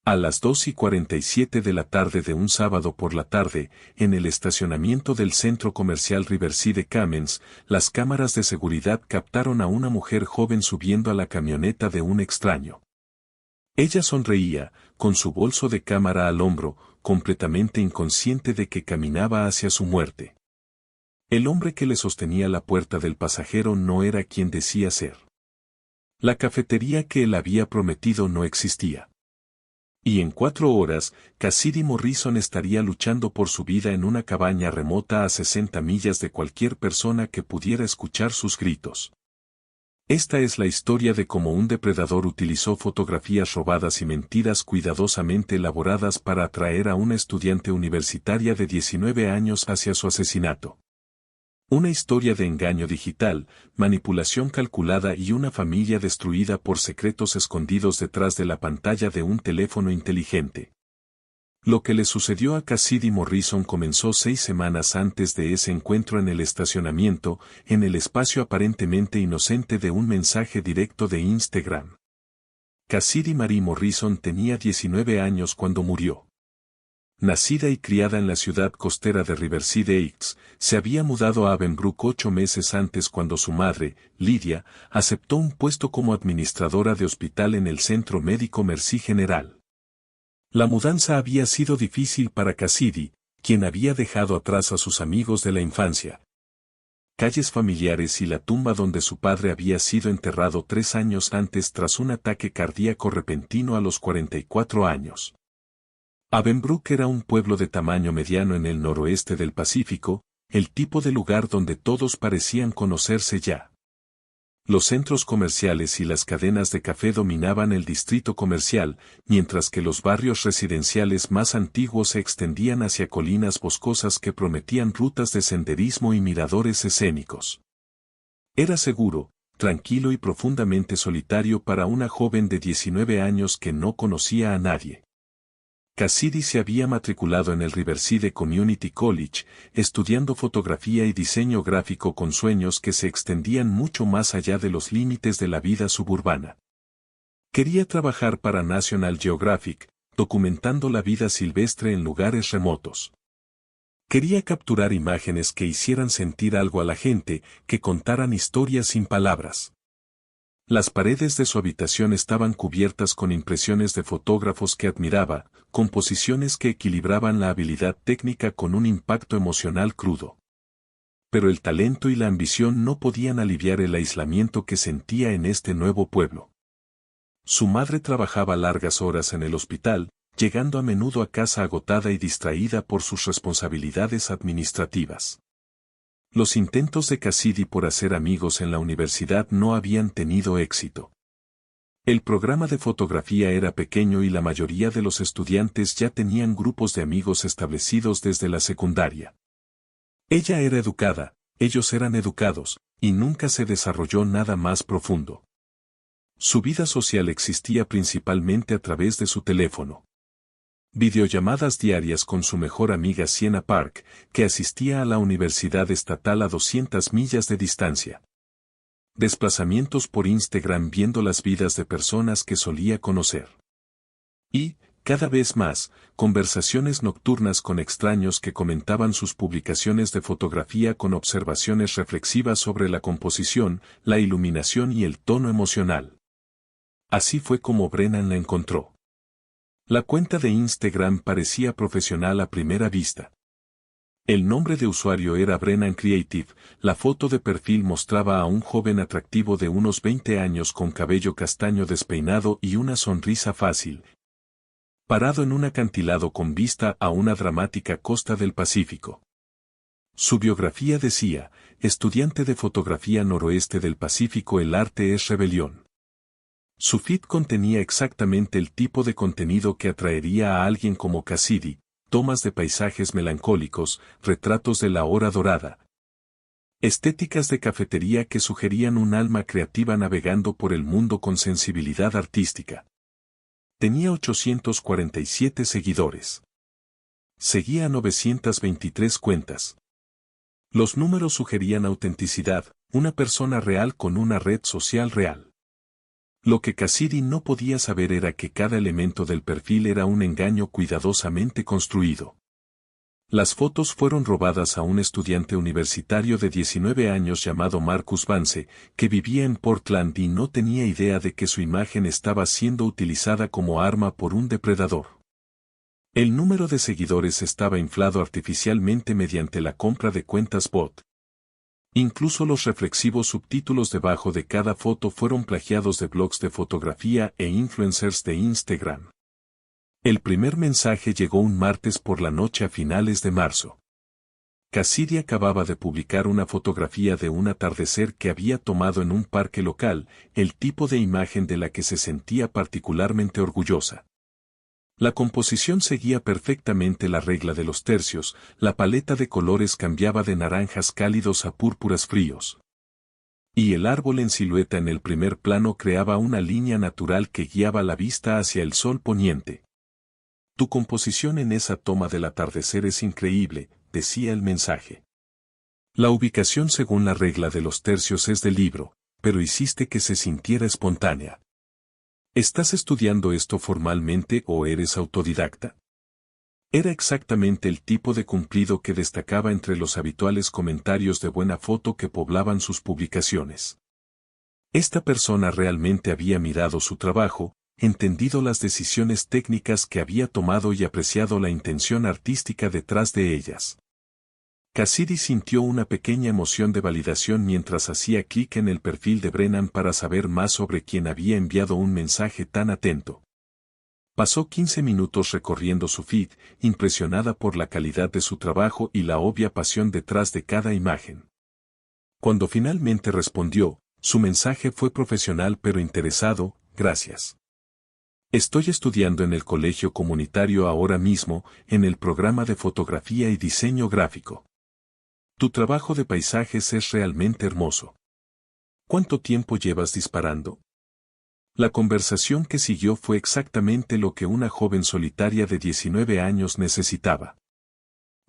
A las 2:47 de la tarde de un sábado por la tarde, en el estacionamiento del centro comercial Riverside Commons, las cámaras de seguridad captaron a una mujer joven subiendo a la camioneta de un extraño. Ella sonreía, con su bolso de cámara al hombro, completamente inconsciente de que caminaba hacia su muerte. El hombre que le sostenía la puerta del pasajero no era quien decía ser. La cafetería que él había prometido no existía. Y en 4 horas, Cassidy Morrison estaría luchando por su vida en una cabaña remota a 60 millas de cualquier persona que pudiera escuchar sus gritos. Esta es la historia de cómo un depredador utilizó fotografías robadas y mentiras cuidadosamente elaboradas para atraer a una estudiante universitaria de 19 años hacia su asesinato. Una historia de engaño digital, manipulación calculada y una familia destruida por secretos escondidos detrás de la pantalla de un teléfono inteligente. Lo que le sucedió a Cassidy Morrison comenzó 6 semanas antes de ese encuentro en el estacionamiento, en el espacio aparentemente inocente de un mensaje directo de Instagram. Cassidy Marie Morrison tenía 19 años cuando murió. Nacida y criada en la ciudad costera de Riverside Heights, se había mudado a Avenbrook 8 meses antes cuando su madre, Lydia, aceptó un puesto como administradora de hospital en el Centro Médico Mercy General. La mudanza había sido difícil para Cassidy, quien había dejado atrás a sus amigos de la infancia, calles familiares y la tumba donde su padre había sido enterrado 3 años antes tras un ataque cardíaco repentino a los 44 años. Avenbrook era un pueblo de tamaño mediano en el noroeste del Pacífico, el tipo de lugar donde todos parecían conocerse ya. Los centros comerciales y las cadenas de café dominaban el distrito comercial, mientras que los barrios residenciales más antiguos se extendían hacia colinas boscosas que prometían rutas de senderismo y miradores escénicos. Era seguro, tranquilo y profundamente solitario para una joven de 19 años que no conocía a nadie. Cassidy se había matriculado en el Riverside Community College, estudiando fotografía y diseño gráfico con sueños que se extendían mucho más allá de los límites de la vida suburbana. Quería trabajar para National Geographic, documentando la vida silvestre en lugares remotos. Quería capturar imágenes que hicieran sentir algo a la gente, que contaran historias sin palabras. Las paredes de su habitación estaban cubiertas con impresiones de fotógrafos que admiraba, composiciones que equilibraban la habilidad técnica con un impacto emocional crudo. Pero el talento y la ambición no podían aliviar el aislamiento que sentía en este nuevo pueblo. Su madre trabajaba largas horas en el hospital, llegando a menudo a casa agotada y distraída por sus responsabilidades administrativas. Los intentos de Cassidy por hacer amigos en la universidad no habían tenido éxito. El programa de fotografía era pequeño y la mayoría de los estudiantes ya tenían grupos de amigos establecidos desde la secundaria. Ella era educada, ellos eran educados, y nunca se desarrolló nada más profundo. Su vida social existía principalmente a través de su teléfono. Videollamadas diarias con su mejor amiga Sienna Park, que asistía a la Universidad Estatal a 200 millas de distancia. Desplazamientos por Instagram viendo las vidas de personas que solía conocer. Y, cada vez más, conversaciones nocturnas con extraños que comentaban sus publicaciones de fotografía con observaciones reflexivas sobre la composición, la iluminación y el tono emocional. Así fue como Brennan la encontró. La cuenta de Instagram parecía profesional a primera vista. El nombre de usuario era Brennan Creative, la foto de perfil mostraba a un joven atractivo de unos 20 años con cabello castaño despeinado y una sonrisa fácil, parado en un acantilado con vista a una dramática costa del Pacífico. Su biografía decía, estudiante de fotografía noroeste del Pacífico, el arte es rebelión. Su feed contenía exactamente el tipo de contenido que atraería a alguien como Cassidy, tomas de paisajes melancólicos, retratos de la hora dorada. Estéticas de cafetería que sugerían un alma creativa navegando por el mundo con sensibilidad artística. Tenía 847 seguidores. Seguía a 923 cuentas. Los números sugerían autenticidad, una persona real con una red social real. Lo que Cassidy no podía saber era que cada elemento del perfil era un engaño cuidadosamente construido. Las fotos fueron robadas a un estudiante universitario de 19 años llamado Marcus Vance, que vivía en Portland y no tenía idea de que su imagen estaba siendo utilizada como arma por un depredador. El número de seguidores estaba inflado artificialmente mediante la compra de cuentas bot. Incluso los reflexivos subtítulos debajo de cada foto fueron plagiados de blogs de fotografía e influencers de Instagram. El primer mensaje llegó un martes por la noche a finales de marzo. Cassidy acababa de publicar una fotografía de un atardecer que había tomado en un parque local, el tipo de imagen de la que se sentía particularmente orgullosa. La composición seguía perfectamente la regla de los tercios, la paleta de colores cambiaba de naranjas cálidos a púrpuras fríos. Y el árbol en silueta en el primer plano creaba una línea natural que guiaba la vista hacia el sol poniente. Tu composición en esa toma del atardecer es increíble, decía el mensaje. La ubicación según la regla de los tercios es del libro, pero hiciste que se sintiera espontánea. ¿Estás estudiando esto formalmente o eres autodidacta? Era exactamente el tipo de cumplido que destacaba entre los habituales comentarios de buena foto que poblaban sus publicaciones. Esta persona realmente había mirado su trabajo, entendido las decisiones técnicas que había tomado y apreciado la intención artística detrás de ellas. Cassidy sintió una pequeña emoción de validación mientras hacía clic en el perfil de Brennan para saber más sobre quién había enviado un mensaje tan atento. Pasó 15 minutos recorriendo su feed, impresionada por la calidad de su trabajo y la obvia pasión detrás de cada imagen. Cuando finalmente respondió, su mensaje fue profesional pero interesado: gracias. Estoy estudiando en el colegio comunitario ahora mismo, en el programa de fotografía y diseño gráfico. Tu trabajo de paisajes es realmente hermoso. ¿Cuánto tiempo llevas disparando? La conversación que siguió fue exactamente lo que una joven solitaria de 19 años necesitaba.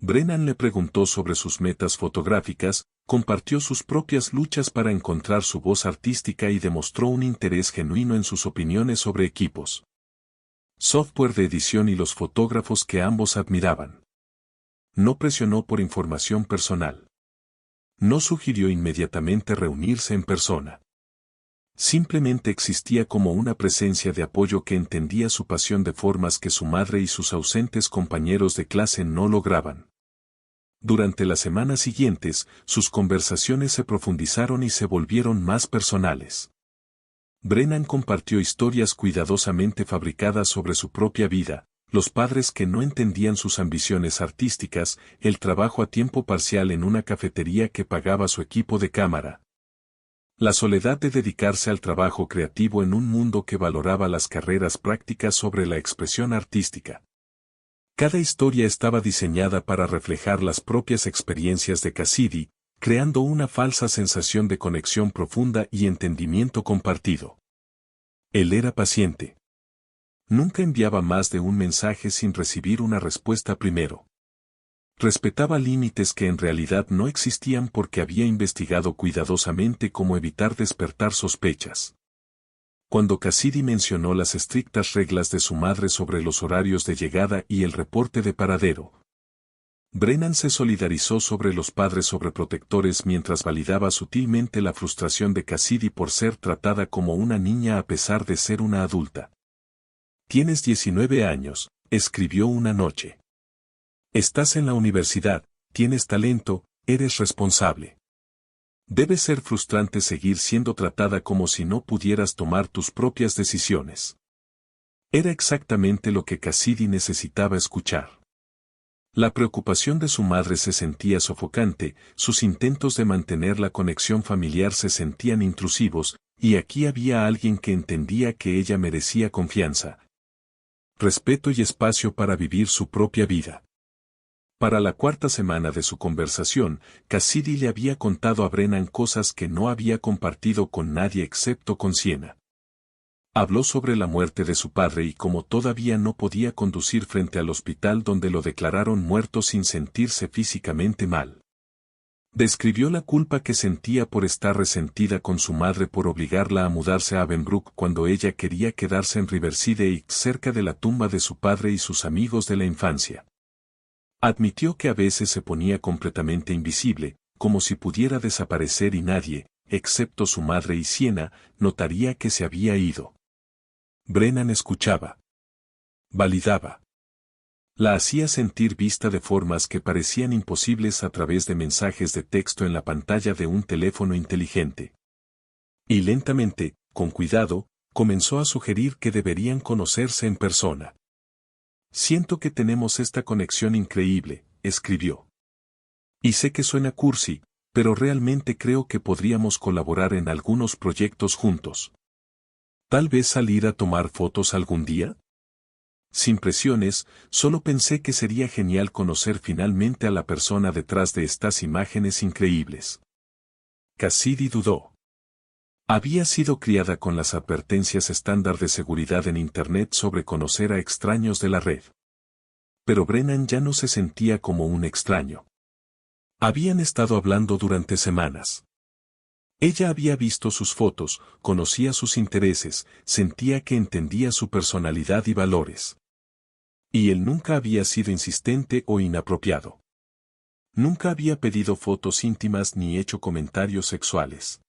Brennan le preguntó sobre sus metas fotográficas, compartió sus propias luchas para encontrar su voz artística y demostró un interés genuino en sus opiniones sobre equipos, software de edición y los fotógrafos que ambos admiraban. No presionó por información personal. No sugirió inmediatamente reunirse en persona. Simplemente existía como una presencia de apoyo que entendía su pasión de formas que su madre y sus ausentes compañeros de clase no lograban. Durante las semanas siguientes, sus conversaciones se profundizaron y se volvieron más personales. Brennan compartió historias cuidadosamente fabricadas sobre su propia vida, los padres que no entendían sus ambiciones artísticas, el trabajo a tiempo parcial en una cafetería que pagaba su equipo de cámara. La soledad de dedicarse al trabajo creativo en un mundo que valoraba las carreras prácticas sobre la expresión artística. Cada historia estaba diseñada para reflejar las propias experiencias de Cassidy, creando una falsa sensación de conexión profunda y entendimiento compartido. Él era paciente. Nunca enviaba más de un mensaje sin recibir una respuesta primero. Respetaba límites que en realidad no existían porque había investigado cuidadosamente cómo evitar despertar sospechas. Cuando Cassidy mencionó las estrictas reglas de su madre sobre los horarios de llegada y el reporte de paradero, Brennan se solidarizó sobre los padres sobreprotectores mientras validaba sutilmente la frustración de Cassidy por ser tratada como una niña a pesar de ser una adulta. Tienes 19 años, escribió una noche. Estás en la universidad, tienes talento, eres responsable. Debe ser frustrante seguir siendo tratada como si no pudieras tomar tus propias decisiones. Era exactamente lo que Cassidy necesitaba escuchar. La preocupación de su madre se sentía sofocante, sus intentos de mantener la conexión familiar se sentían intrusivos, y aquí había alguien que entendía que ella merecía confianza, respeto y espacio para vivir su propia vida. Para la cuarta semana de su conversación, Cassidy le había contado a Brennan cosas que no había compartido con nadie excepto con Sienna. Habló sobre la muerte de su padre y cómo todavía no podía conducir frente al hospital donde lo declararon muerto sin sentirse físicamente mal. Describió la culpa que sentía por estar resentida con su madre por obligarla a mudarse a Avenbrook cuando ella quería quedarse en Riverside, cerca de la tumba de su padre y sus amigos de la infancia. Admitió que a veces se ponía completamente invisible, como si pudiera desaparecer y nadie, excepto su madre y Sienna, notaría que se había ido. Brennan escuchaba. Validaba. La hacía sentir vista de formas que parecían imposibles a través de mensajes de texto en la pantalla de un teléfono inteligente. Y lentamente, con cuidado, comenzó a sugerir que deberían conocerse en persona. Siento que tenemos esta conexión increíble, escribió. Y sé que suena cursi, pero realmente creo que podríamos colaborar en algunos proyectos juntos. ¿Tal vez salir a tomar fotos algún día? Sin presiones, solo pensé que sería genial conocer finalmente a la persona detrás de estas imágenes increíbles. Cassidy dudó. Había sido criada con las advertencias estándar de seguridad en Internet sobre conocer a extraños de la red. Pero Brennan ya no se sentía como un extraño. Habían estado hablando durante semanas. Ella había visto sus fotos, conocía sus intereses, sentía que entendía su personalidad y valores. Y él nunca había sido insistente o inapropiado. Nunca había pedido fotos íntimas ni hecho comentarios sexuales.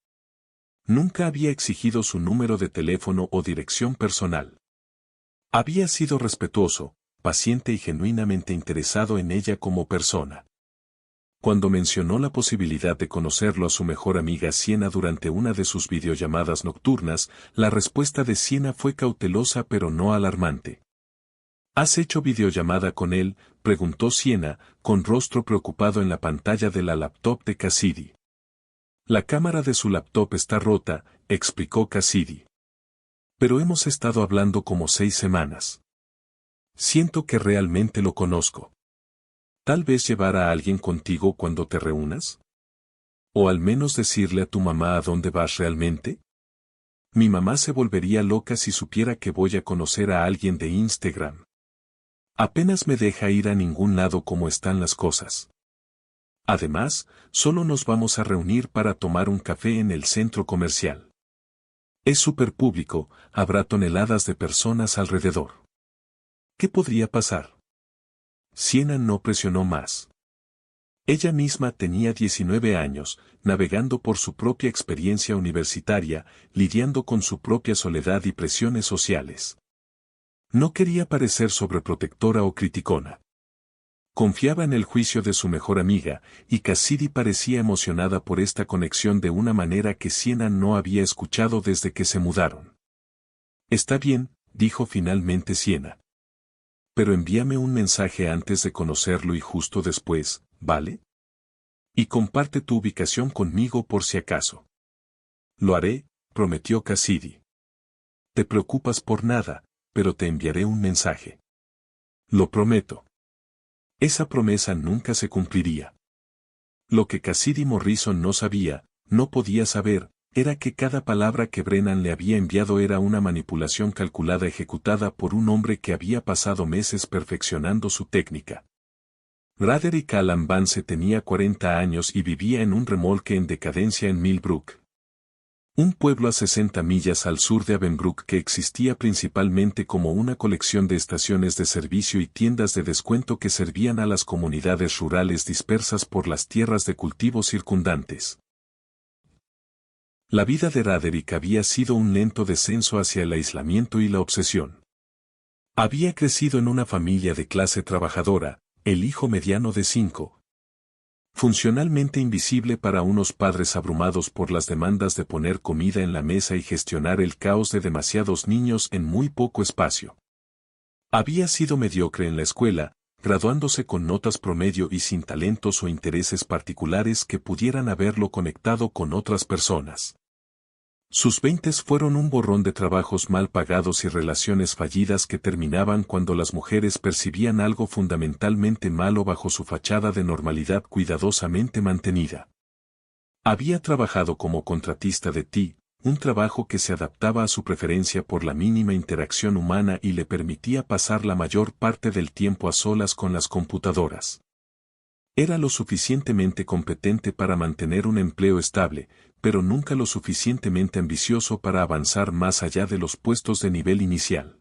Nunca había exigido su número de teléfono o dirección personal. Había sido respetuoso, paciente y genuinamente interesado en ella como persona. Cuando mencionó la posibilidad de conocerlo a su mejor amiga Sienna durante una de sus videollamadas nocturnas, la respuesta de Sienna fue cautelosa pero no alarmante. ¿Has hecho videollamada con él?, preguntó Sienna, con rostro preocupado en la pantalla de la laptop de Cassidy. La cámara de su laptop está rota, explicó Cassidy. Pero hemos estado hablando como 6 semanas. Siento que realmente lo conozco. ¿Tal vez llevar a alguien contigo cuando te reúnas? ¿O al menos decirle a tu mamá a dónde vas realmente? Mi mamá se volvería loca si supiera que voy a conocer a alguien de Instagram. Apenas me deja ir a ningún lado como están las cosas. Además, solo nos vamos a reunir para tomar un café en el centro comercial. Es súper público, habrá toneladas de personas alrededor. ¿Qué podría pasar? Sienna no presionó más. Ella misma tenía 19 años, navegando por su propia experiencia universitaria, lidiando con su propia soledad y presiones sociales. No quería parecer sobreprotectora o criticona. Confiaba en el juicio de su mejor amiga, y Cassidy parecía emocionada por esta conexión de una manera que Sienna no había escuchado desde que se mudaron. Está bien, dijo finalmente Sienna. Pero envíame un mensaje antes de conocerlo y justo después, ¿vale? Y comparte tu ubicación conmigo por si acaso. Lo haré, prometió Cassidy. Te preocupas por nada, pero te enviaré un mensaje. Lo prometo. Esa promesa nunca se cumpliría. Lo que Cassidy Morrison no sabía, no podía saber, era que cada palabra que Brennan le había enviado era una manipulación calculada ejecutada por un hombre que había pasado meses perfeccionando su técnica. Roderick Alan Vance tenía 40 años y vivía en un remolque en decadencia en Millbrook. Un pueblo a 60 millas al sur de Avenbrook que existía principalmente como una colección de estaciones de servicio y tiendas de descuento que servían a las comunidades rurales dispersas por las tierras de cultivo circundantes. La vida de Roderick había sido un lento descenso hacia el aislamiento y la obsesión. Había crecido en una familia de clase trabajadora, el hijo mediano de 5. Funcionalmente invisible para unos padres abrumados por las demandas de poner comida en la mesa y gestionar el caos de demasiados niños en muy poco espacio. Había sido mediocre en la escuela, graduándose con notas promedio y sin talentos o intereses particulares que pudieran haberlo conectado con otras personas. Sus 20s fueron un borrón de trabajos mal pagados y relaciones fallidas que terminaban cuando las mujeres percibían algo fundamentalmente malo bajo su fachada de normalidad cuidadosamente mantenida. Había trabajado como contratista de TI, un trabajo que se adaptaba a su preferencia por la mínima interacción humana y le permitía pasar la mayor parte del tiempo a solas con las computadoras. Era lo suficientemente competente para mantener un empleo estable, pero nunca lo suficientemente ambicioso para avanzar más allá de los puestos de nivel inicial.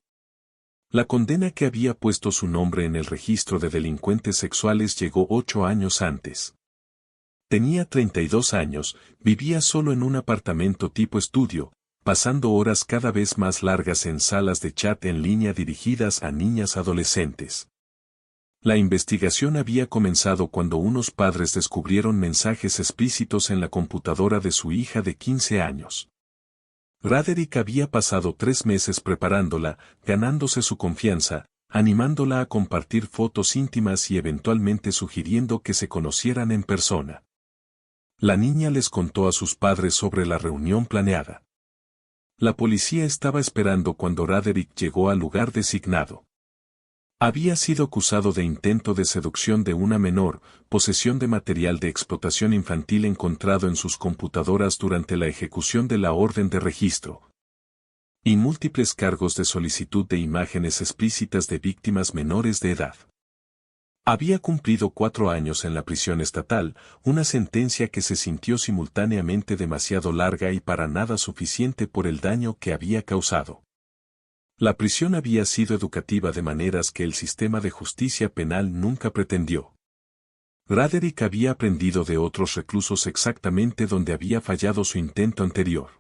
La condena que había puesto su nombre en el registro de delincuentes sexuales llegó 8 años antes. Tenía 32 años, vivía solo en un apartamento tipo estudio, pasando horas cada vez más largas en salas de chat en línea dirigidas a niñas adolescentes. La investigación había comenzado cuando unos padres descubrieron mensajes explícitos en la computadora de su hija de 15 años. Roderick había pasado 3 meses preparándola, ganándose su confianza, animándola a compartir fotos íntimas y eventualmente sugiriendo que se conocieran en persona. La niña les contó a sus padres sobre la reunión planeada. La policía estaba esperando cuando Roderick llegó al lugar designado. Había sido acusado de intento de seducción de una menor, posesión de material de explotación infantil encontrado en sus computadoras durante la ejecución de la orden de registro, y múltiples cargos de solicitud de imágenes explícitas de víctimas menores de edad. Había cumplido 4 años en la prisión estatal, una sentencia que se sintió simultáneamente demasiado larga y para nada suficiente por el daño que había causado. La prisión había sido educativa de maneras que el sistema de justicia penal nunca pretendió. Roderick había aprendido de otros reclusos exactamente donde había fallado su intento anterior.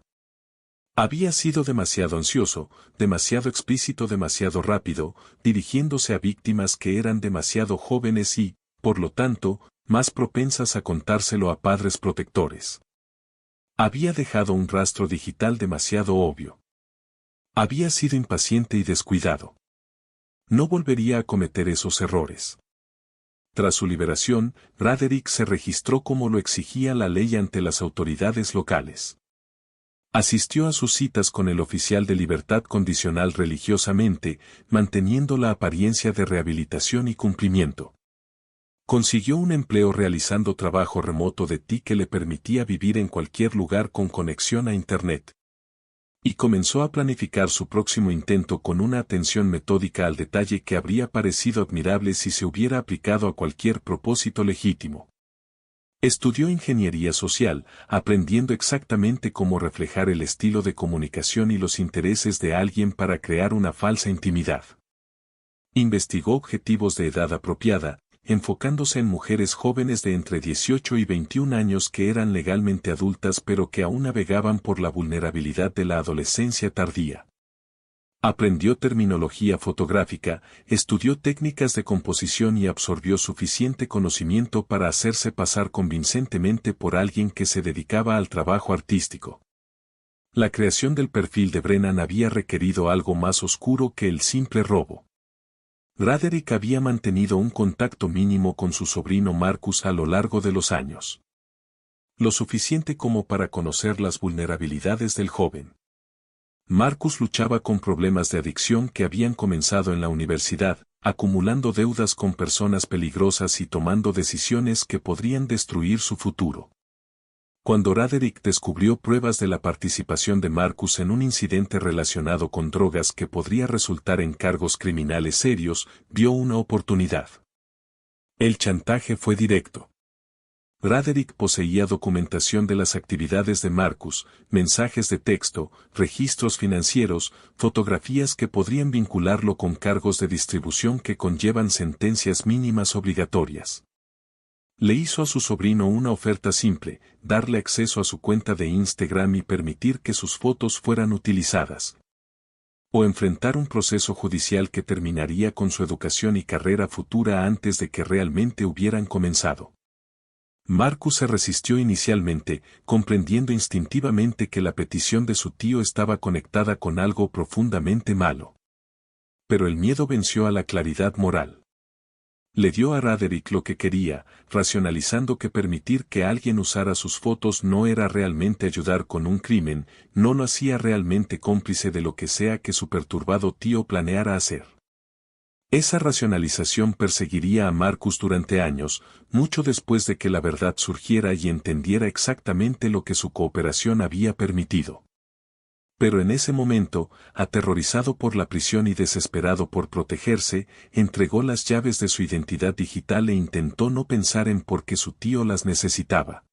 Había sido demasiado ansioso, demasiado explícito, demasiado rápido, dirigiéndose a víctimas que eran demasiado jóvenes y, por lo tanto, más propensas a contárselo a padres protectores. Había dejado un rastro digital demasiado obvio. Había sido impaciente y descuidado. No volvería a cometer esos errores. Tras su liberación, Roderick se registró como lo exigía la ley ante las autoridades locales. Asistió a sus citas con el oficial de libertad condicional religiosamente, manteniendo la apariencia de rehabilitación y cumplimiento. Consiguió un empleo realizando trabajo remoto de TI que le permitía vivir en cualquier lugar con conexión a Internet. Y comenzó a planificar su próximo intento con una atención metódica al detalle que habría parecido admirable si se hubiera aplicado a cualquier propósito legítimo. Estudió ingeniería social, aprendiendo exactamente cómo reflejar el estilo de comunicación y los intereses de alguien para crear una falsa intimidad. Investigó objetivos de edad apropiada, enfocándose en mujeres jóvenes de entre 18 y 21 años que eran legalmente adultas pero que aún navegaban por la vulnerabilidad de la adolescencia tardía. Aprendió terminología fotográfica, estudió técnicas de composición y absorbió suficiente conocimiento para hacerse pasar convincentemente por alguien que se dedicaba al trabajo artístico. La creación del perfil de Brennan había requerido algo más oscuro que el simple robo. Roderick había mantenido un contacto mínimo con su sobrino Marcus a lo largo de los años. Lo suficiente como para conocer las vulnerabilidades del joven. Marcus luchaba con problemas de adicción que habían comenzado en la universidad, acumulando deudas con personas peligrosas y tomando decisiones que podrían destruir su futuro. Cuando Roderick descubrió pruebas de la participación de Marcus en un incidente relacionado con drogas que podría resultar en cargos criminales serios, vio una oportunidad. El chantaje fue directo. Roderick poseía documentación de las actividades de Marcus, mensajes de texto, registros financieros, fotografías que podrían vincularlo con cargos de distribución que conllevan sentencias mínimas obligatorias. Le hizo a su sobrino una oferta simple, darle acceso a su cuenta de Instagram y permitir que sus fotos fueran utilizadas. O enfrentar un proceso judicial que terminaría con su educación y carrera futura antes de que realmente hubieran comenzado. Marcus se resistió inicialmente, comprendiendo instintivamente que la petición de su tío estaba conectada con algo profundamente malo. Pero el miedo venció a la claridad moral. Le dio a Roderick lo que quería, racionalizando que permitir que alguien usara sus fotos no era realmente ayudar con un crimen, no lo hacía realmente cómplice de lo que sea que su perturbado tío planeara hacer. Esa racionalización perseguiría a Marcus durante años, mucho después de que la verdad surgiera y entendiera exactamente lo que su cooperación había permitido. Pero en ese momento, aterrorizado por la prisión y desesperado por protegerse, entregó las llaves de su identidad digital e intentó no pensar en por qué su tío las necesitaba.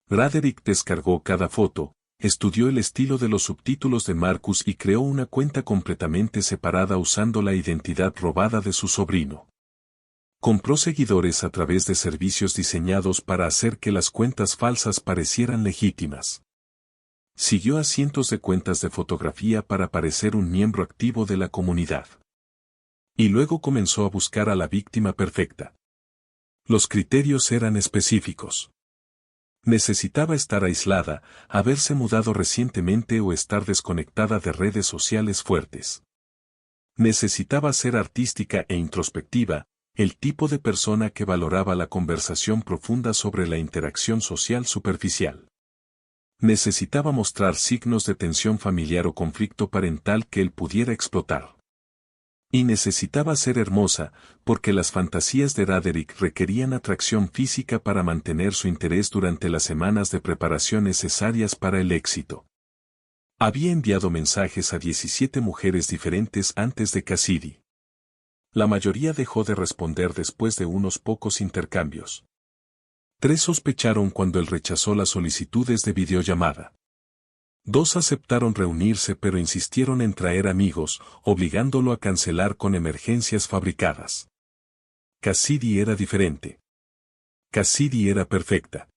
Braderick descargó cada foto, estudió el estilo de los subtítulos de Marcus y creó una cuenta completamente separada usando la identidad robada de su sobrino. Compró seguidores a través de servicios diseñados para hacer que las cuentas falsas parecieran legítimas. Siguió a cientos de cuentas de fotografía para parecer un miembro activo de la comunidad. Y luego comenzó a buscar a la víctima perfecta. Los criterios eran específicos. Necesitaba estar aislada, haberse mudado recientemente o estar desconectada de redes sociales fuertes. Necesitaba ser artística e introspectiva, el tipo de persona que valoraba la conversación profunda sobre la interacción social superficial. Necesitaba mostrar signos de tensión familiar o conflicto parental que él pudiera explotar. Y necesitaba ser hermosa, porque las fantasías de Braderick requerían atracción física para mantener su interés durante las semanas de preparación necesarias para el éxito. Había enviado mensajes a 17 mujeres diferentes antes de Cassidy. La mayoría dejó de responder después de unos pocos intercambios. 3 sospecharon cuando él rechazó las solicitudes de videollamada. 2 aceptaron reunirse pero insistieron en traer amigos, obligándolo a cancelar con emergencias fabricadas. Cassidy era diferente. Cassidy era perfecta.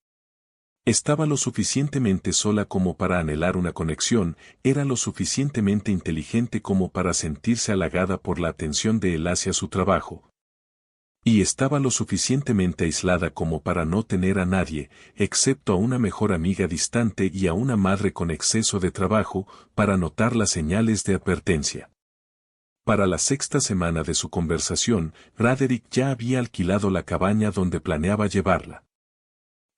Estaba lo suficientemente sola como para anhelar una conexión, era lo suficientemente inteligente como para sentirse halagada por la atención de él hacia su trabajo. Y estaba lo suficientemente aislada como para no tener a nadie, excepto a una mejor amiga distante y a una madre con exceso de trabajo, para notar las señales de advertencia. Para la 6ª semana de su conversación, Braderick ya había alquilado la cabaña donde planeaba llevarla.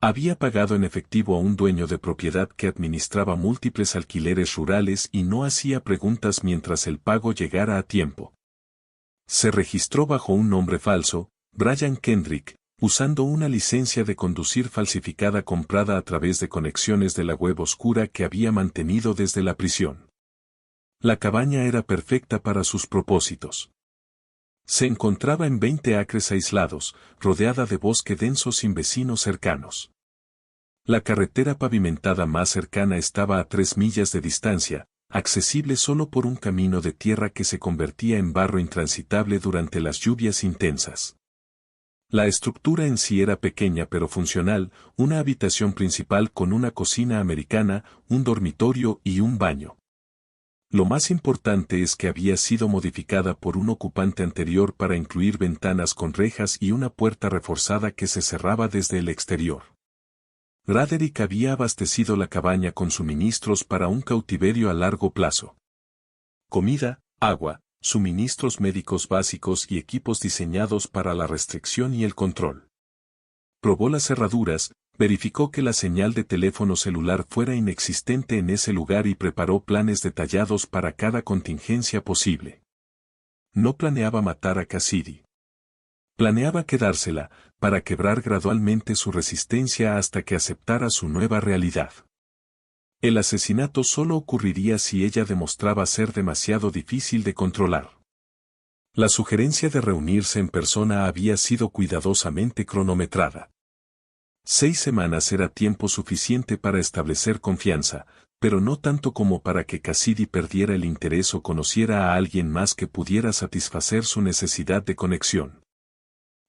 Había pagado en efectivo a un dueño de propiedad que administraba múltiples alquileres rurales y no hacía preguntas mientras el pago llegara a tiempo. Se registró bajo un nombre falso, Brian Kendrick, usando una licencia de conducir falsificada comprada a través de conexiones de la web oscura que había mantenido desde la prisión. La cabaña era perfecta para sus propósitos. Se encontraba en 20 acres aislados, rodeada de bosque denso sin vecinos cercanos. La carretera pavimentada más cercana estaba a 3 millas de distancia, accesible solo por un camino de tierra que se convertía en barro intransitable durante las lluvias intensas. La estructura en sí era pequeña pero funcional, una habitación principal con una cocina americana, un dormitorio y un baño. Lo más importante es que había sido modificada por un ocupante anterior para incluir ventanas con rejas y una puerta reforzada que se cerraba desde el exterior. Braderick había abastecido la cabaña con suministros para un cautiverio a largo plazo. Comida, agua, suministros médicos básicos y equipos diseñados para la restricción y el control. Probó las cerraduras, verificó que la señal de teléfono celular fuera inexistente en ese lugar y preparó planes detallados para cada contingencia posible. No planeaba matar a Cassidy. Planeaba quedársela, para quebrar gradualmente su resistencia hasta que aceptara su nueva realidad. El asesinato solo ocurriría si ella demostraba ser demasiado difícil de controlar. La sugerencia de reunirse en persona había sido cuidadosamente cronometrada. 6 semanas era tiempo suficiente para establecer confianza, pero no tanto como para que Cassidy perdiera el interés o conociera a alguien más que pudiera satisfacer su necesidad de conexión.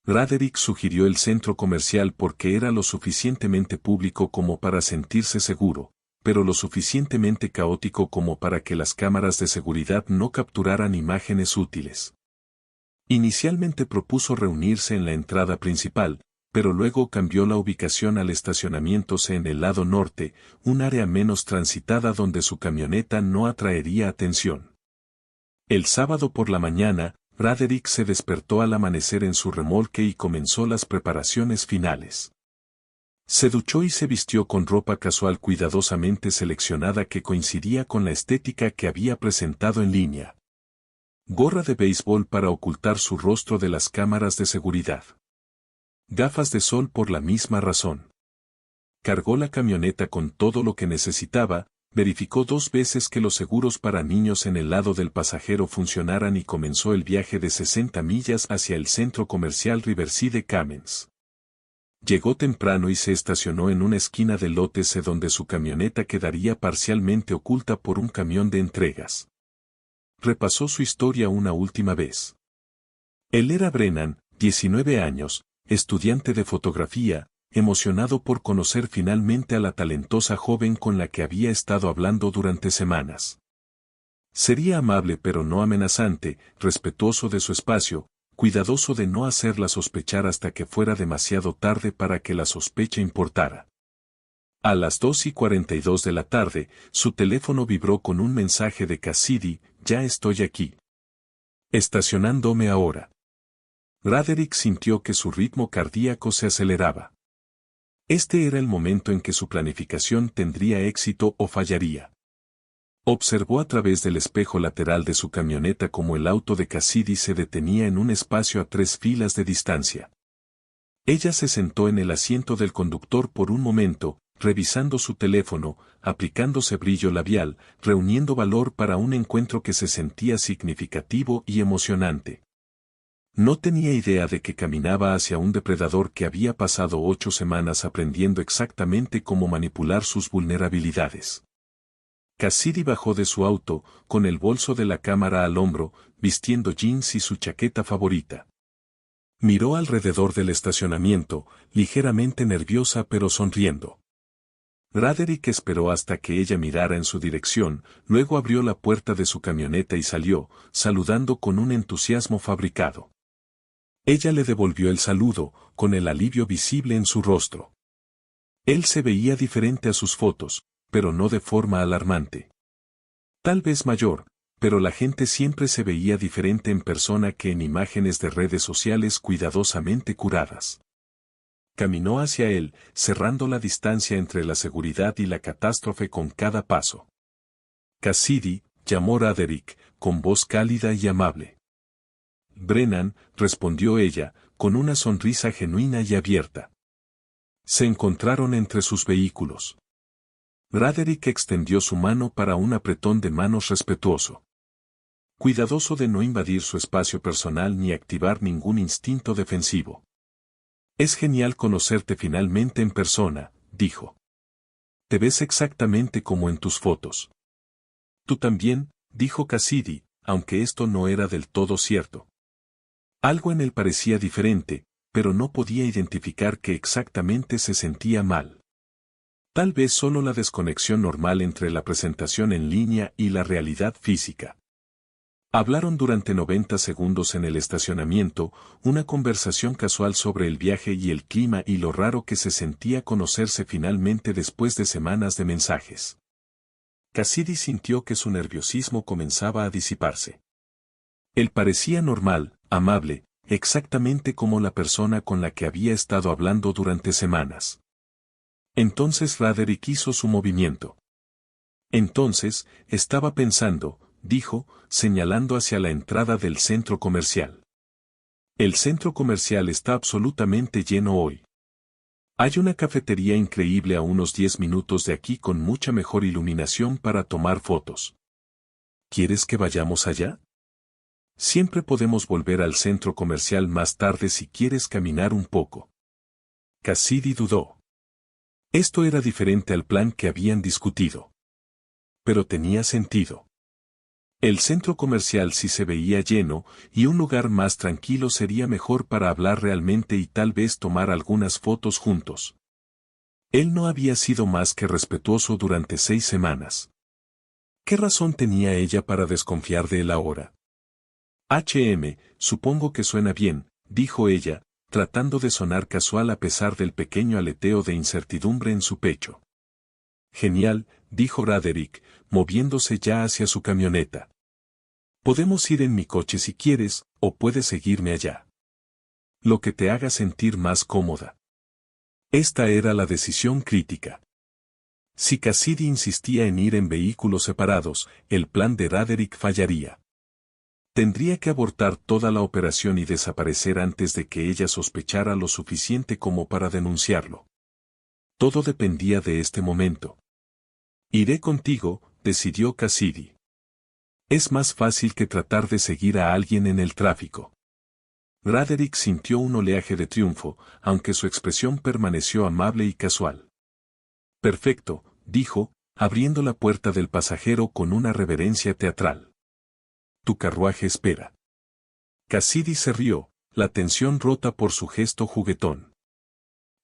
Braderick sugirió el centro comercial porque era lo suficientemente público como para sentirse seguro, pero lo suficientemente caótico como para que las cámaras de seguridad no capturaran imágenes útiles. Inicialmente propuso reunirse en la entrada principal, pero luego cambió la ubicación al estacionamientos en el lado norte, un área menos transitada donde su camioneta no atraería atención. El sábado por la mañana, Braderick se despertó al amanecer en su remolque y comenzó las preparaciones finales. Se duchó y se vistió con ropa casual cuidadosamente seleccionada que coincidía con la estética que había presentado en línea. Gorra de béisbol para ocultar su rostro de las cámaras de seguridad. Gafas de sol por la misma razón. Cargó la camioneta con todo lo que necesitaba, Verificó 2 veces que los seguros para niños en el lado del pasajero funcionaran y comenzó el viaje de 60 millas hacia el centro comercial Riverside Commons. Llegó temprano y se estacionó en una esquina del lote C donde su camioneta quedaría parcialmente oculta por un camión de entregas. Repasó su historia una última vez. Él era Brennan, 19 años, estudiante de fotografía, emocionado por conocer finalmente a la talentosa joven con la que había estado hablando durante semanas. Sería amable pero no amenazante, respetuoso de su espacio, cuidadoso de no hacerla sospechar hasta que fuera demasiado tarde para que la sospecha importara. A las 2:42 de la tarde, su teléfono vibró con un mensaje de Cassidy: «Ya estoy aquí. Estacionándome ahora». Roderick sintió que su ritmo cardíaco se aceleraba. Este era el momento en que su planificación tendría éxito o fallaría. Observó a través del espejo lateral de su camioneta cómo el auto de Cassidy se detenía en un espacio a 3 filas de distancia. Ella se sentó en el asiento del conductor por un momento, revisando su teléfono, aplicándose brillo labial, reuniendo valor para un encuentro que se sentía significativo y emocionante. No tenía idea de que caminaba hacia un depredador que había pasado 8 semanas aprendiendo exactamente cómo manipular sus vulnerabilidades. Cassidy bajó de su auto, con el bolso de la cámara al hombro, vistiendo jeans y su chaqueta favorita. Miró alrededor del estacionamiento, ligeramente nerviosa pero sonriendo. Roderick esperó hasta que ella mirara en su dirección, luego abrió la puerta de su camioneta y salió, saludando con un entusiasmo fabricado. Ella le devolvió el saludo, con el alivio visible en su rostro. Él se veía diferente a sus fotos, pero no de forma alarmante. Tal vez mayor, pero la gente siempre se veía diferente en persona que en imágenes de redes sociales cuidadosamente curadas. Caminó hacia él, cerrando la distancia entre la seguridad y la catástrofe con cada paso. «Cassidy», llamó Roderick, con voz cálida y amable. «Brennan», respondió ella, con una sonrisa genuina y abierta. Se encontraron entre sus vehículos. Roderick extendió su mano para un apretón de manos respetuoso. Cuidadoso de no invadir su espacio personal ni activar ningún instinto defensivo. «Es genial conocerte finalmente en persona», dijo. «Te ves exactamente como en tus fotos». «Tú también», dijo Cassidy, aunque esto no era del todo cierto. Algo en él parecía diferente, pero no podía identificar qué exactamente se sentía mal. Tal vez solo la desconexión normal entre la presentación en línea y la realidad física. Hablaron durante 90 segundos en el estacionamiento, una conversación casual sobre el viaje y el clima y lo raro que se sentía conocerse finalmente después de semanas de mensajes. Cassidy sintió que su nerviosismo comenzaba a disiparse. Él parecía normal, amable, exactamente como la persona con la que había estado hablando durante semanas. Entonces Roderick hizo su movimiento. «Entonces, estaba pensando», dijo, señalando hacia la entrada del centro comercial. «El centro comercial está absolutamente lleno hoy. Hay una cafetería increíble a unos 10 minutos de aquí con mucha mejor iluminación para tomar fotos. ¿Quieres que vayamos allá? Siempre podemos volver al centro comercial más tarde si quieres caminar un poco». Cassidy dudó. Esto era diferente al plan que habían discutido. Pero tenía sentido. El centro comercial sí se veía lleno, y un lugar más tranquilo sería mejor para hablar realmente y tal vez tomar algunas fotos juntos. Él no había sido más que respetuoso durante 6 semanas. ¿Qué razón tenía ella para desconfiar de él ahora? Supongo que suena bien», dijo ella, tratando de sonar casual a pesar del pequeño aleteo de incertidumbre en su pecho. «Genial», dijo Roderick, moviéndose ya hacia su camioneta. «Podemos ir en mi coche si quieres, o puedes seguirme allá. Lo que te haga sentir más cómoda». Esta era la decisión crítica. Si Cassidy insistía en ir en vehículos separados, el plan de Roderick fallaría. Tendría que abortar toda la operación y desaparecer antes de que ella sospechara lo suficiente como para denunciarlo. Todo dependía de este momento. Iré contigo, decidió Cassidy. Es más fácil que tratar de seguir a alguien en el tráfico. Roderick sintió un oleaje de triunfo, aunque su expresión permaneció amable y casual. Perfecto, dijo, abriendo la puerta del pasajero con una reverencia teatral. Tu carruaje espera. Cassidy se rió, la tensión rota por su gesto juguetón.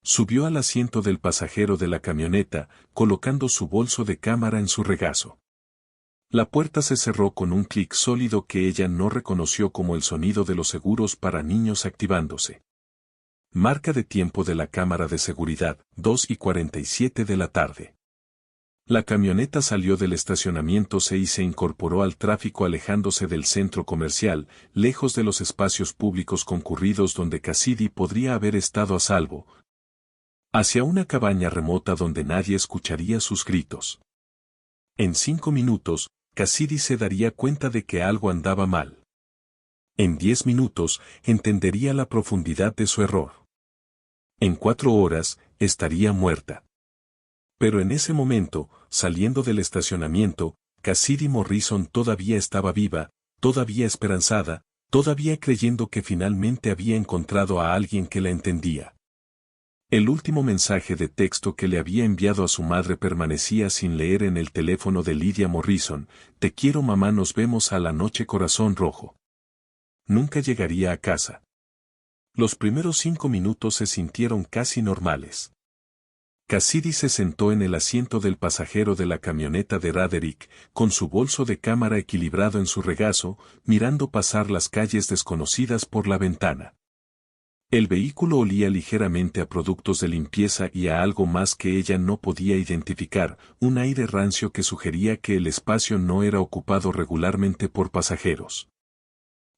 Subió al asiento del pasajero de la camioneta, colocando su bolso de cámara en su regazo. La puerta se cerró con un clic sólido que ella no reconoció como el sonido de los seguros para niños activándose. Marca de tiempo de la cámara de seguridad, 2:47 de la tarde. La camioneta salió del estacionamiento y se incorporó al tráfico alejándose del centro comercial, lejos de los espacios públicos concurridos donde Cassidy podría haber estado a salvo, hacia una cabaña remota donde nadie escucharía sus gritos. En 5 minutos, Cassidy se daría cuenta de que algo andaba mal. En 10 minutos, entendería la profundidad de su error. En 4 horas, estaría muerta. Pero en ese momento, saliendo del estacionamiento, Cassidy Morrison todavía estaba viva, todavía esperanzada, todavía creyendo que finalmente había encontrado a alguien que la entendía. El último mensaje de texto que le había enviado a su madre permanecía sin leer en el teléfono de Lydia Morrison: te quiero mamá, nos vemos a la noche corazón rojo. Nunca llegaría a casa. Los primeros 5 minutos se sintieron casi normales. Cassidy se sentó en el asiento del pasajero de la camioneta de Roderick, con su bolso de cámara equilibrado en su regazo, mirando pasar las calles desconocidas por la ventana. El vehículo olía ligeramente a productos de limpieza y a algo más que ella no podía identificar, un aire rancio que sugería que el espacio no era ocupado regularmente por pasajeros.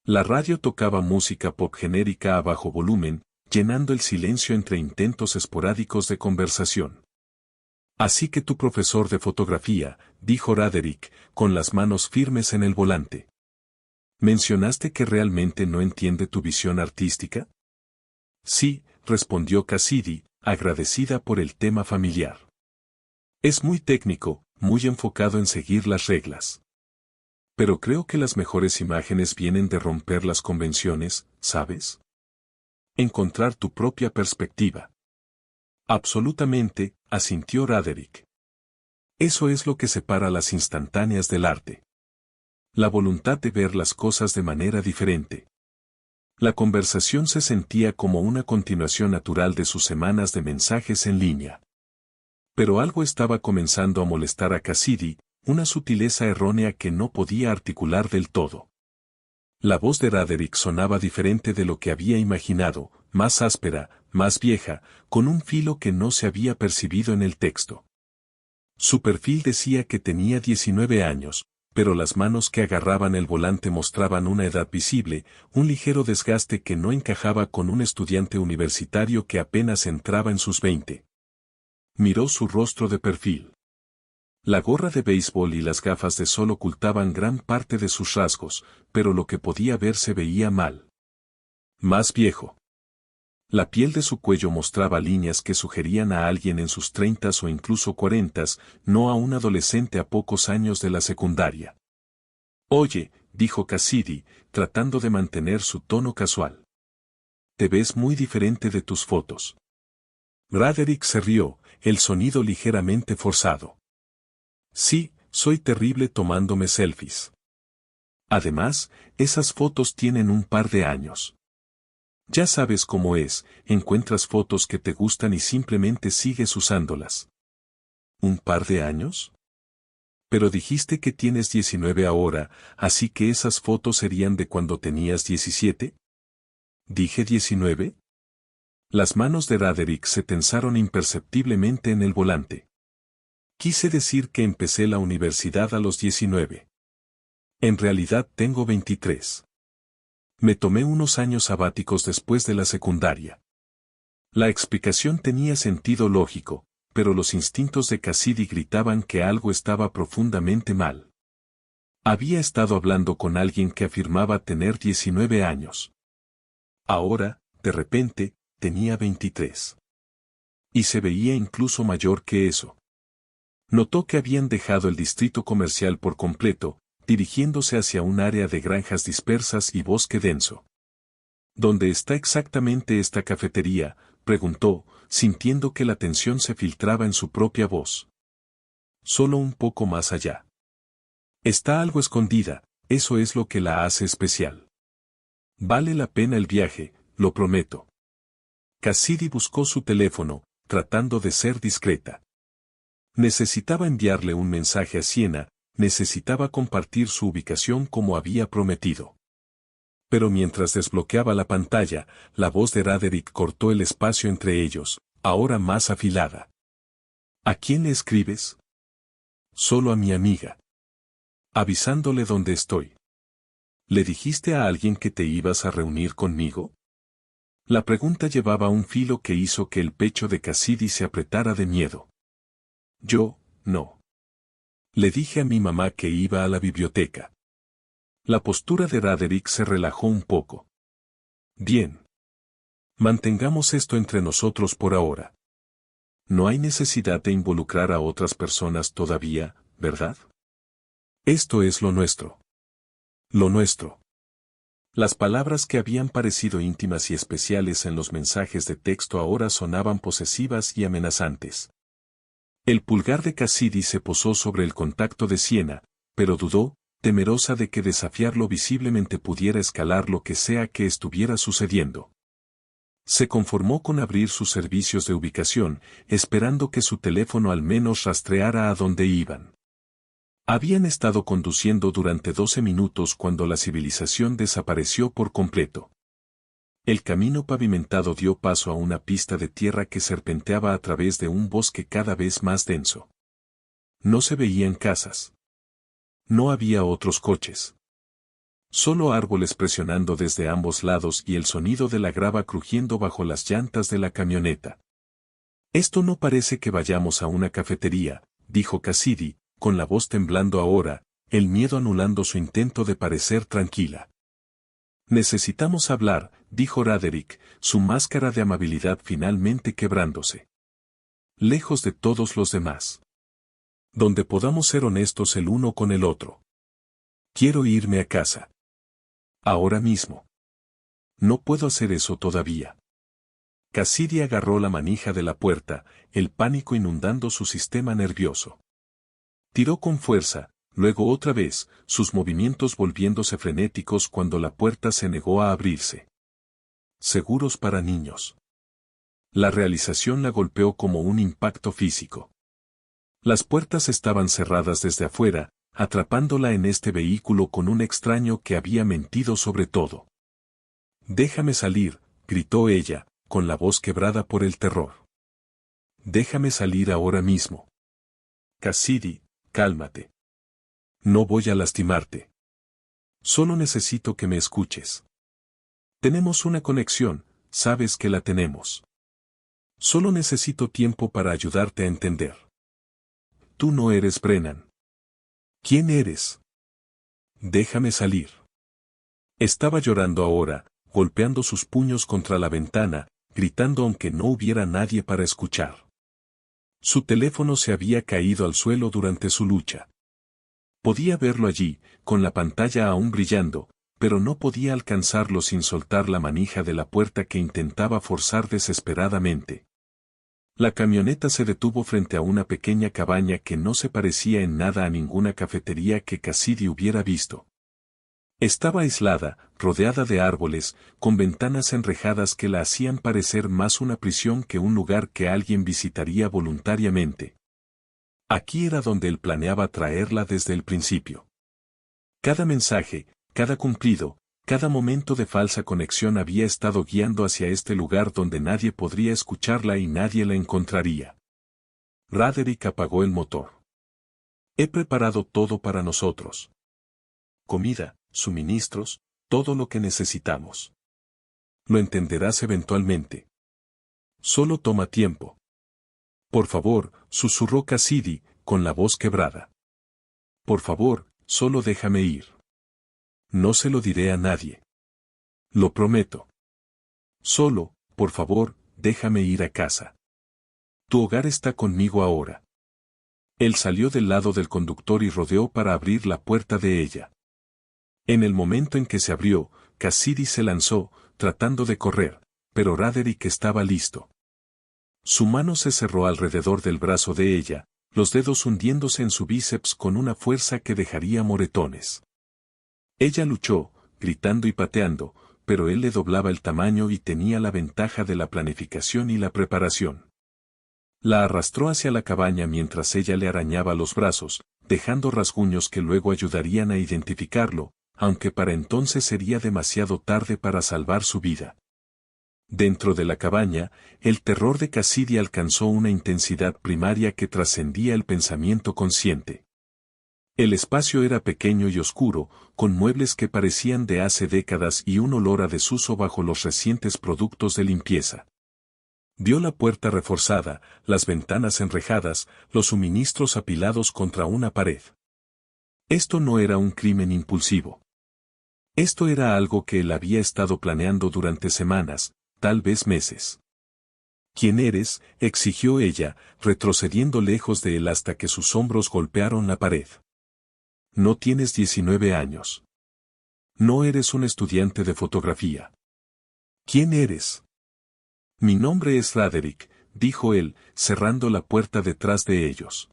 La radio tocaba música pop genérica a bajo volumen, llenando el silencio entre intentos esporádicos de conversación. Así que tu profesor de fotografía, dijo Roderick, con las manos firmes en el volante. ¿Mencionaste que realmente no entiende tu visión artística? Sí, respondió Cassidy, agradecida por el tema familiar. Es muy técnico, muy enfocado en seguir las reglas. Pero creo que las mejores imágenes vienen de romper las convenciones, ¿sabes? Encontrar tu propia perspectiva. Absolutamente, asintió Roderick. Eso es lo que separa las instantáneas del arte. La voluntad de ver las cosas de manera diferente. La conversación se sentía como una continuación natural de sus semanas de mensajes en línea. Pero algo estaba comenzando a molestar a Cassidy, una sutileza errónea que no podía articular del todo. La voz de Roderick sonaba diferente de lo que había imaginado, más áspera, más vieja, con un filo que no se había percibido en el texto. Su perfil decía que tenía 19 años, pero las manos que agarraban el volante mostraban una edad visible, un ligero desgaste que no encajaba con un estudiante universitario que apenas entraba en sus 20. Miró su rostro de perfil. La gorra de béisbol y las gafas de sol ocultaban gran parte de sus rasgos, pero lo que podía ver se veía mal. Más viejo. La piel de su cuello mostraba líneas que sugerían a alguien en sus 30 o incluso 40, no a un adolescente a pocos años de la secundaria. Oye, dijo Cassidy, tratando de mantener su tono casual. Te ves muy diferente de tus fotos. Roderick se rió, el sonido ligeramente forzado. Sí, soy terrible tomándome selfies. Además, esas fotos tienen un par de años. Ya sabes cómo es, encuentras fotos que te gustan y simplemente sigues usándolas. ¿Un par de años? Pero dijiste que tienes 19 ahora, así que esas fotos serían de cuando tenías 17. ¿Dije 19? Las manos de Roderick se tensaron imperceptiblemente en el volante. Quise decir que empecé la universidad a los 19. En realidad tengo 23. Me tomé unos años sabáticos después de la secundaria. La explicación tenía sentido lógico, pero los instintos de Cassidy gritaban que algo estaba profundamente mal. Había estado hablando con alguien que afirmaba tener 19 años. Ahora, de repente, tenía 23. Y se veía incluso mayor que eso. Notó que habían dejado el distrito comercial por completo, dirigiéndose hacia un área de granjas dispersas y bosque denso. ¿Dónde está exactamente esta cafetería?, preguntó, sintiendo que la tensión se filtraba en su propia voz. Solo un poco más allá. Está algo escondida, eso es lo que la hace especial. Vale la pena el viaje, lo prometo. Cassidy buscó su teléfono, tratando de ser discreta. Necesitaba enviarle un mensaje a Sienna, necesitaba compartir su ubicación como había prometido. Pero mientras desbloqueaba la pantalla, la voz de Roderick cortó el espacio entre ellos, ahora más afilada. ¿A quién le escribes? Solo a mi amiga. Avisándole dónde estoy. ¿Le dijiste a alguien que te ibas a reunir conmigo? La pregunta llevaba un filo que hizo que el pecho de Cassidy se apretara de miedo. Yo, no. Le dije a mi mamá que iba a la biblioteca. La postura de Roderick se relajó un poco. Bien. Mantengamos esto entre nosotros por ahora. No hay necesidad de involucrar a otras personas todavía, ¿verdad? Esto es lo nuestro. Lo nuestro. Las palabras que habían parecido íntimas y especiales en los mensajes de texto ahora sonaban posesivas y amenazantes. El pulgar de Cassidy se posó sobre el contacto de Sienna, pero dudó, temerosa de que desafiarlo visiblemente pudiera escalar lo que sea que estuviera sucediendo. Se conformó con abrir sus servicios de ubicación, esperando que su teléfono al menos rastreara a dónde iban. Habían estado conduciendo durante 12 minutos cuando la civilización desapareció por completo. El camino pavimentado dio paso a una pista de tierra que serpenteaba a través de un bosque cada vez más denso. No se veían casas. No había otros coches. Solo árboles presionando desde ambos lados y el sonido de la grava crujiendo bajo las llantas de la camioneta. Esto no parece que vayamos a una cafetería, dijo Cassidy, con la voz temblando ahora, el miedo anulando su intento de parecer tranquila. Necesitamos hablar, dijo Roderick, su máscara de amabilidad finalmente quebrándose. Lejos de todos los demás. Donde podamos ser honestos el uno con el otro. Quiero irme a casa. Ahora mismo. No puedo hacer eso todavía. Cassidy agarró la manija de la puerta, el pánico inundando su sistema nervioso. Tiró con fuerza, luego otra vez, sus movimientos volviéndose frenéticos cuando la puerta se negó a abrirse. Seguros para niños. La realización la golpeó como un impacto físico. Las puertas estaban cerradas desde afuera, atrapándola en este vehículo con un extraño que había mentido sobre todo. Déjame salir, gritó ella, con la voz quebrada por el terror. Déjame salir ahora mismo. Cassidy, cálmate. No voy a lastimarte. Solo necesito que me escuches. Tenemos una conexión, sabes que la tenemos. Solo necesito tiempo para ayudarte a entender. Tú no eres Brennan. ¿Quién eres? Déjame salir. Estaba llorando ahora, golpeando sus puños contra la ventana, gritando aunque no hubiera nadie para escuchar. Su teléfono se había caído al suelo durante su lucha. Podía verlo allí, con la pantalla aún brillando, pero no podía alcanzarlo sin soltar la manija de la puerta que intentaba forzar desesperadamente. La camioneta se detuvo frente a una pequeña cabaña que no se parecía en nada a ninguna cafetería que Cassidy hubiera visto. Estaba aislada, rodeada de árboles, con ventanas enrejadas que la hacían parecer más una prisión que un lugar que alguien visitaría voluntariamente. Aquí era donde él planeaba traerla desde el principio. Cada mensaje, cada cumplido, cada momento de falsa conexión había estado guiando hacia este lugar donde nadie podría escucharla y nadie la encontraría. Roderick apagó el motor. He preparado todo para nosotros. Comida, suministros, todo lo que necesitamos. Lo entenderás eventualmente. Solo toma tiempo. Por favor, susurró Cassidy, con la voz quebrada. Por favor, solo déjame ir. No se lo diré a nadie. Lo prometo. Solo, por favor, déjame ir a casa. Tu hogar está conmigo ahora. Él salió del lado del conductor y rodeó para abrir la puerta de ella. En el momento en que se abrió, Cassidy se lanzó, tratando de correr, pero Roderick estaba listo. Su mano se cerró alrededor del brazo de ella, los dedos hundiéndose en su bíceps con una fuerza que dejaría moretones. Ella luchó, gritando y pateando, pero él le doblaba el tamaño y tenía la ventaja de la planificación y la preparación. La arrastró hacia la cabaña mientras ella le arañaba los brazos, dejando rasguños que luego ayudarían a identificarlo, aunque para entonces sería demasiado tarde para salvar su vida. Dentro de la cabaña, el terror de Cassidy alcanzó una intensidad primaria que trascendía el pensamiento consciente. El espacio era pequeño y oscuro, con muebles que parecían de hace décadas y un olor a desuso bajo los recientes productos de limpieza. Vio la puerta reforzada, las ventanas enrejadas, los suministros apilados contra una pared. Esto no era un crimen impulsivo. Esto era algo que él había estado planeando durante semanas, tal vez meses. ¿Quién eres?, exigió ella, retrocediendo lejos de él hasta que sus hombros golpearon la pared. No tienes 19 años. No eres un estudiante de fotografía. ¿Quién eres? Mi nombre es Roderick, dijo él, cerrando la puerta detrás de ellos.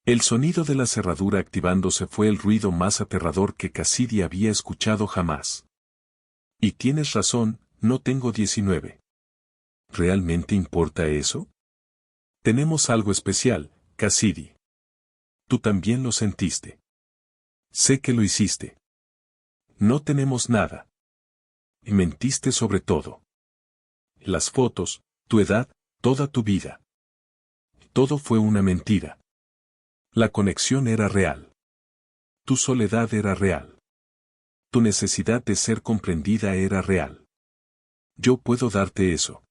El sonido de la cerradura activándose fue el ruido más aterrador que Cassidy había escuchado jamás. Y tienes razón, no tengo 19. ¿Realmente importa eso? Tenemos algo especial, Cassidy. Tú también lo sentiste. Sé que lo hiciste. No tenemos nada. Y mentiste sobre todo. Las fotos, tu edad, toda tu vida. Todo fue una mentira. La conexión era real. Tu soledad era real. Tu necesidad de ser comprendida era real. Yo puedo darte eso.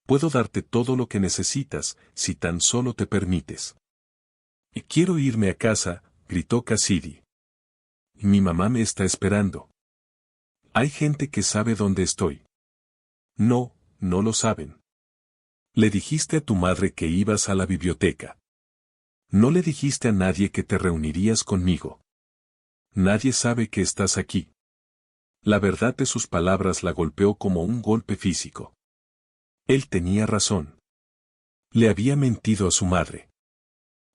Puedo darte todo lo que necesitas, si tan solo te permites. Y quiero irme a casa, gritó Cassidy. Mi mamá me está esperando. Hay gente que sabe dónde estoy. No, no lo saben. Le dijiste a tu madre que ibas a la biblioteca. No le dijiste a nadie que te reunirías conmigo. Nadie sabe que estás aquí. La verdad de sus palabras la golpeó como un golpe físico. Él tenía razón. Le había mentido a su madre.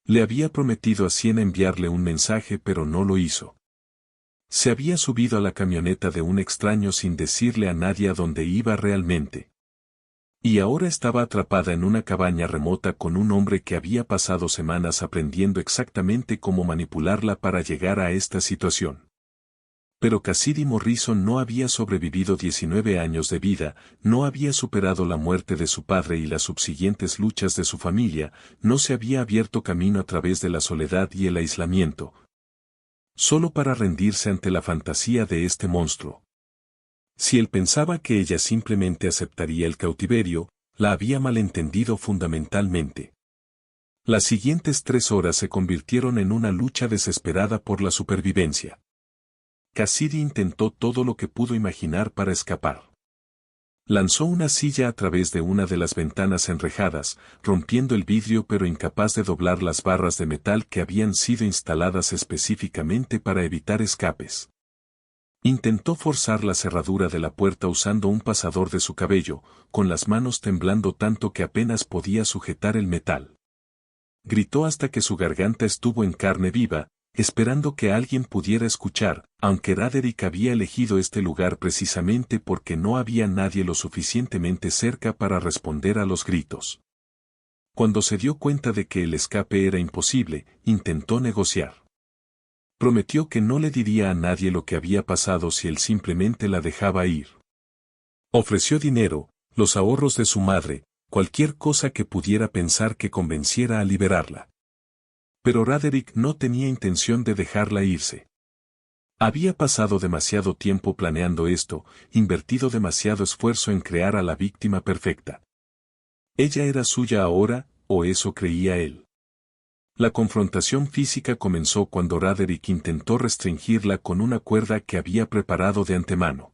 Le había prometido a Siena enviarle un mensaje pero no lo hizo. Se había subido a la camioneta de un extraño sin decirle a nadie a dónde iba realmente. Y ahora estaba atrapada en una cabaña remota con un hombre que había pasado semanas aprendiendo exactamente cómo manipularla para llegar a esta situación. Pero Cassidy Morrison no había sobrevivido 19 años de vida, no había superado la muerte de su padre y las subsiguientes luchas de su familia, no se había abierto camino a través de la soledad y el aislamiento, solo para rendirse ante la fantasía de este monstruo. Si él pensaba que ella simplemente aceptaría el cautiverio, la había malentendido fundamentalmente. Las siguientes 3 horas se convirtieron en una lucha desesperada por la supervivencia. Cassidy intentó todo lo que pudo imaginar para escapar. Lanzó una silla a través de una de las ventanas enrejadas, rompiendo el vidrio pero incapaz de doblar las barras de metal que habían sido instaladas específicamente para evitar escapes. Intentó forzar la cerradura de la puerta usando un pasador de su cabello, con las manos temblando tanto que apenas podía sujetar el metal. Gritó hasta que su garganta estuvo en carne viva, esperando que alguien pudiera escuchar, aunque Roderick había elegido este lugar precisamente porque no había nadie lo suficientemente cerca para responder a los gritos. Cuando se dio cuenta de que el escape era imposible, intentó negociar. Prometió que no le diría a nadie lo que había pasado si él simplemente la dejaba ir. Ofreció dinero, los ahorros de su madre, cualquier cosa que pudiera pensar que convenciera a liberarla. Pero Roderick no tenía intención de dejarla irse. Había pasado demasiado tiempo planeando esto, invertido demasiado esfuerzo en crear a la víctima perfecta. Ella era suya ahora, o eso creía él. La confrontación física comenzó cuando Roderick intentó restringirla con una cuerda que había preparado de antemano.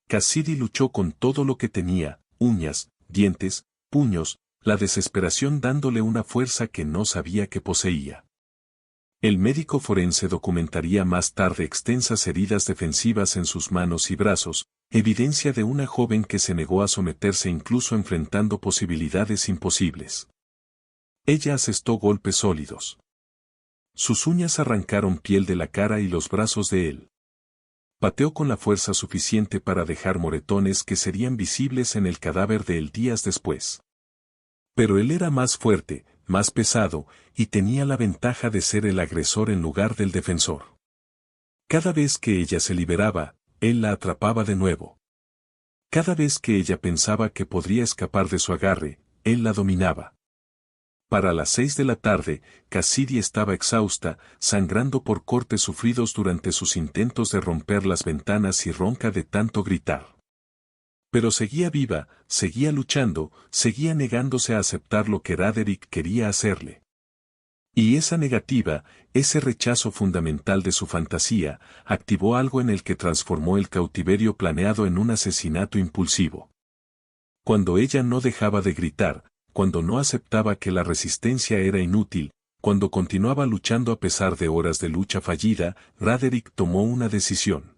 Cassidy luchó con todo lo que tenía, uñas, dientes, puños, la desesperación dándole una fuerza que no sabía que poseía. El médico forense documentaría más tarde extensas heridas defensivas en sus manos y brazos, evidencia de una joven que se negó a someterse incluso enfrentando posibilidades imposibles. Ella asestó golpes sólidos. Sus uñas arrancaron piel de la cara y los brazos de él. Pateó con la fuerza suficiente para dejar moretones que serían visibles en el cadáver de él días después. Pero él era más fuerte, más pesado, y tenía la ventaja de ser el agresor en lugar del defensor. Cada vez que ella se liberaba, él la atrapaba de nuevo. Cada vez que ella pensaba que podría escapar de su agarre, él la dominaba. Para las 6 de la tarde, Cassidy estaba exhausta, sangrando por cortes sufridos durante sus intentos de romper las ventanas y ronca de tanto gritar. Pero seguía viva, seguía luchando, seguía negándose a aceptar lo que Roderick quería hacerle. Y esa negativa, ese rechazo fundamental de su fantasía, activó algo en el que transformó el cautiverio planeado en un asesinato impulsivo. Cuando ella no dejaba de gritar, cuando no aceptaba que la resistencia era inútil, cuando continuaba luchando a pesar de horas de lucha fallida, Roderick tomó una decisión.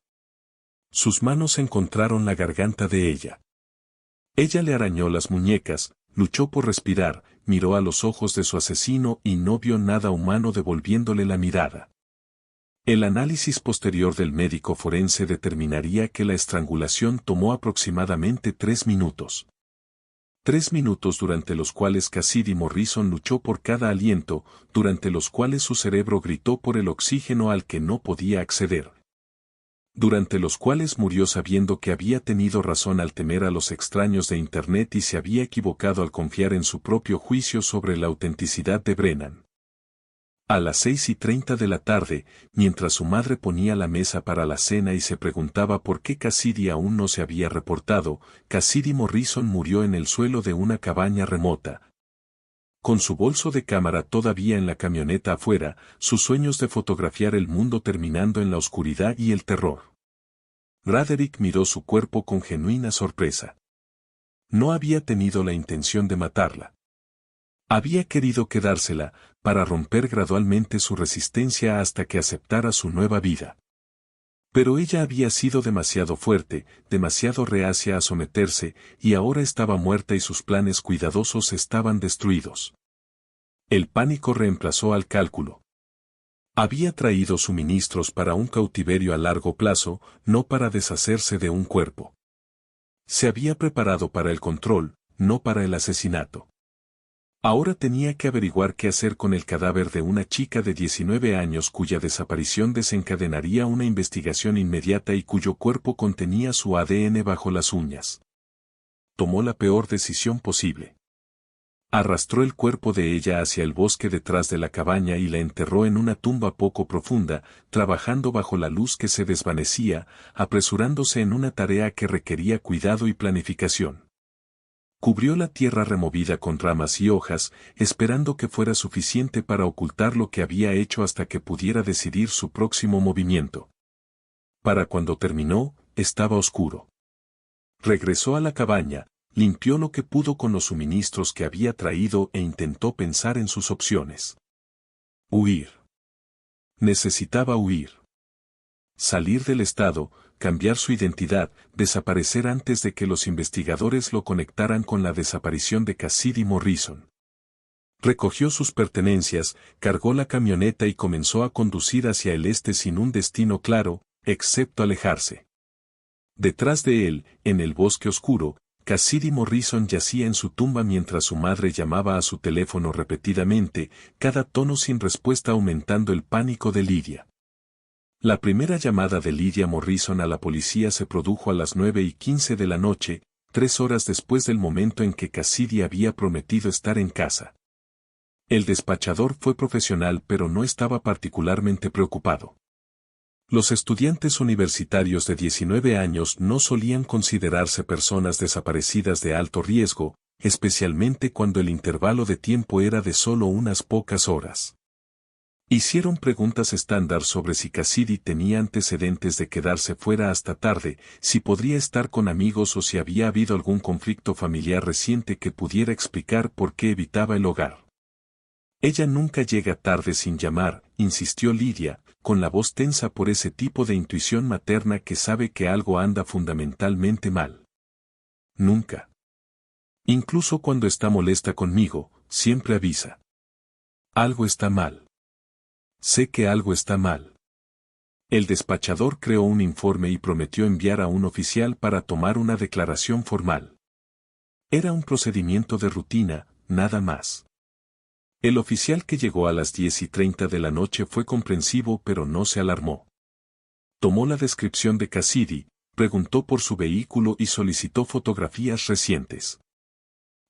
Sus manos encontraron la garganta de ella. Ella le arañó las muñecas, luchó por respirar, miró a los ojos de su asesino y no vio nada humano devolviéndole la mirada. El análisis posterior del médico forense determinaría que la estrangulación tomó aproximadamente 3 minutos. 3 minutos durante los cuales Cassidy Morrison luchó por cada aliento, durante los cuales su cerebro gritó por el oxígeno al que no podía acceder. Durante los cuales murió sabiendo que había tenido razón al temer a los extraños de Internet y se había equivocado al confiar en su propio juicio sobre la autenticidad de Brennan. A las 6:30 de la tarde, mientras su madre ponía la mesa para la cena y se preguntaba por qué Cassidy aún no se había reportado, Cassidy Morrison murió en el suelo de una cabaña remota. Con su bolso de cámara todavía en la camioneta afuera, sus sueños de fotografiar el mundo terminando en la oscuridad y el terror. Roderick miró su cuerpo con genuina sorpresa. No había tenido la intención de matarla. Había querido quedársela, para romper gradualmente su resistencia hasta que aceptara su nueva vida. Pero ella había sido demasiado fuerte, demasiado reacia a someterse, y ahora estaba muerta y sus planes cuidadosos estaban destruidos. El pánico reemplazó al cálculo. Había traído suministros para un cautiverio a largo plazo, no para deshacerse de un cuerpo. Se había preparado para el control, no para el asesinato. Ahora tenía que averiguar qué hacer con el cadáver de una chica de 19 años cuya desaparición desencadenaría una investigación inmediata y cuyo cuerpo contenía su ADN bajo las uñas. Tomó la peor decisión posible. Arrastró el cuerpo de ella hacia el bosque detrás de la cabaña y la enterró en una tumba poco profunda, trabajando bajo la luz que se desvanecía, apresurándose en una tarea que requería cuidado y planificación. Cubrió la tierra removida con ramas y hojas, esperando que fuera suficiente para ocultar lo que había hecho hasta que pudiera decidir su próximo movimiento. Para cuando terminó, estaba oscuro. Regresó a la cabaña, limpió lo que pudo con los suministros que había traído e intentó pensar en sus opciones. Huir. Necesitaba huir. Salir del estado, cambiar su identidad, desaparecer antes de que los investigadores lo conectaran con la desaparición de Cassidy Morrison. Recogió sus pertenencias, cargó la camioneta y comenzó a conducir hacia el este sin un destino claro, excepto alejarse. Detrás de él, en el bosque oscuro, Cassidy Morrison yacía en su tumba mientras su madre llamaba a su teléfono repetidamente, cada tono sin respuesta aumentando el pánico de Lydia. La primera llamada de Lydia Morrison a la policía se produjo a las 9:15 de la noche, 3 horas después del momento en que Cassidy había prometido estar en casa. El despachador fue profesional pero no estaba particularmente preocupado. Los estudiantes universitarios de 19 años no solían considerarse personas desaparecidas de alto riesgo, especialmente cuando el intervalo de tiempo era de solo unas pocas horas. Hicieron preguntas estándar sobre si Cassidy tenía antecedentes de quedarse fuera hasta tarde, si podría estar con amigos o si había habido algún conflicto familiar reciente que pudiera explicar por qué evitaba el hogar. Ella nunca llega tarde sin llamar, insistió Lidia, con la voz tensa por ese tipo de intuición materna que sabe que algo anda fundamentalmente mal. Nunca. Incluso cuando está molesta conmigo, siempre avisa. Algo está mal. Sé que algo está mal. El despachador creó un informe y prometió enviar a un oficial para tomar una declaración formal. Era un procedimiento de rutina, nada más. El oficial que llegó a las 10:30 de la noche fue comprensivo pero no se alarmó. Tomó la descripción de Cassidy, preguntó por su vehículo y solicitó fotografías recientes.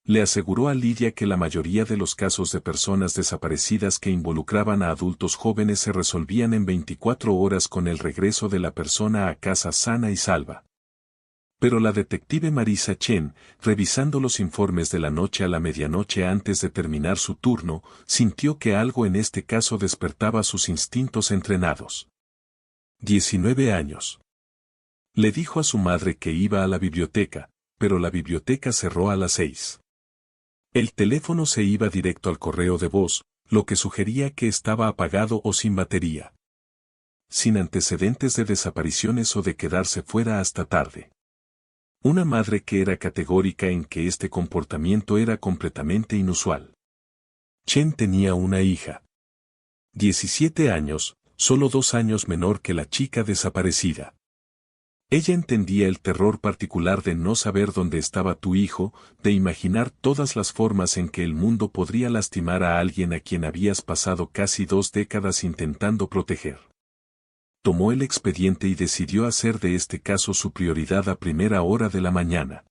Le aseguró a Lidia que la mayoría de los casos de personas desaparecidas que involucraban a adultos jóvenes se resolvían en 24 horas con el regreso de la persona a casa sana y salva. Pero la detective Marisa Chen, revisando los informes de la noche a la medianoche antes de terminar su turno, sintió que algo en este caso despertaba sus instintos entrenados. 19 años. Le dijo a su madre que iba a la biblioteca, pero la biblioteca cerró a las 6. El teléfono se iba directo al correo de voz, lo que sugería que estaba apagado o sin batería. Sin antecedentes de desapariciones o de quedarse fuera hasta tarde. Una madre que era categórica en que este comportamiento era completamente inusual. Chen tenía una hija. 17 años, solo 2 años menor que la chica desaparecida. Ella entendía el terror particular de no saber dónde estaba tu hijo, de imaginar todas las formas en que el mundo podría lastimar a alguien a quien habías pasado casi 2 décadas intentando proteger. Tomó el expediente y decidió hacer de este caso su prioridad a primera hora de la mañana.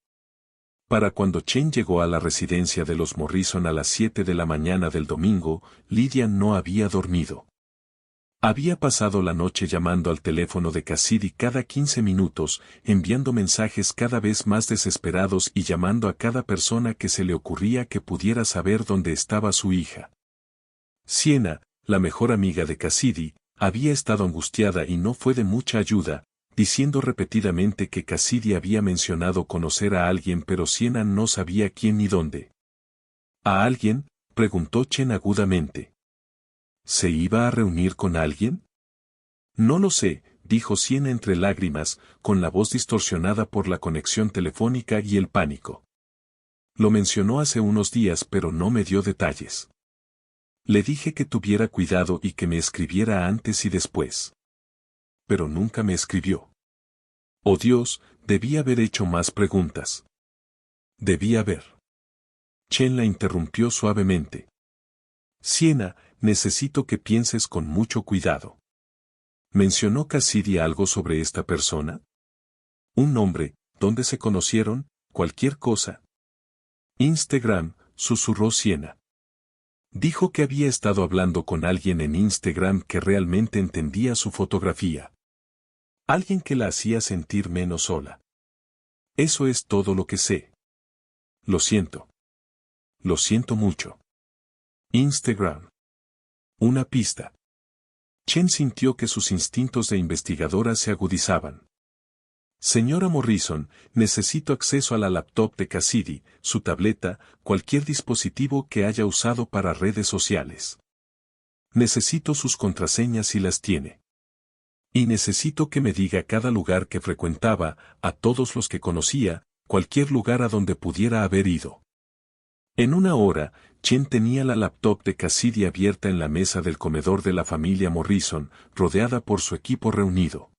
Para cuando Chen llegó a la residencia de los Morrison a las 7 de la mañana del domingo, Lidia no había dormido. Había pasado la noche llamando al teléfono de Cassidy cada 15 minutos, enviando mensajes cada vez más desesperados y llamando a cada persona que se le ocurría que pudiera saber dónde estaba su hija. Sienna, la mejor amiga de Cassidy, había estado angustiada y no fue de mucha ayuda, diciendo repetidamente que Cassidy había mencionado conocer a alguien pero Sienna no sabía quién ni dónde. ¿A alguien?, preguntó Chen agudamente. ¿Se iba a reunir con alguien? No lo sé, dijo Sienna entre lágrimas, con la voz distorsionada por la conexión telefónica y el pánico. Lo mencionó hace unos días pero no me dio detalles. Le dije que tuviera cuidado y que me escribiera antes y después. Pero nunca me escribió. Oh Dios, debí haber hecho más preguntas. Debí haber. Chen la interrumpió suavemente. Sienna, necesito que pienses con mucho cuidado. ¿Mencionó Cassidy algo sobre esta persona? ¿Un nombre, dónde se conocieron, cualquier cosa? Instagram, susurró Sienna. Dijo que había estado hablando con alguien en Instagram que realmente entendía su fotografía. Alguien que la hacía sentir menos sola. Eso es todo lo que sé. Lo siento. Lo siento mucho. Instagram. Una pista. Chen sintió que sus instintos de investigadora se agudizaban. Señora Morrison, necesito acceso a la laptop de Cassidy, su tableta, cualquier dispositivo que haya usado para redes sociales. Necesito sus contraseñas si las tiene. Y necesito que me diga cada lugar que frecuentaba, a todos los que conocía, cualquier lugar a donde pudiera haber ido. En una hora, Chen tenía la laptop de Cassidy abierta en la mesa del comedor de la familia Morrison, rodeada por su equipo reunido.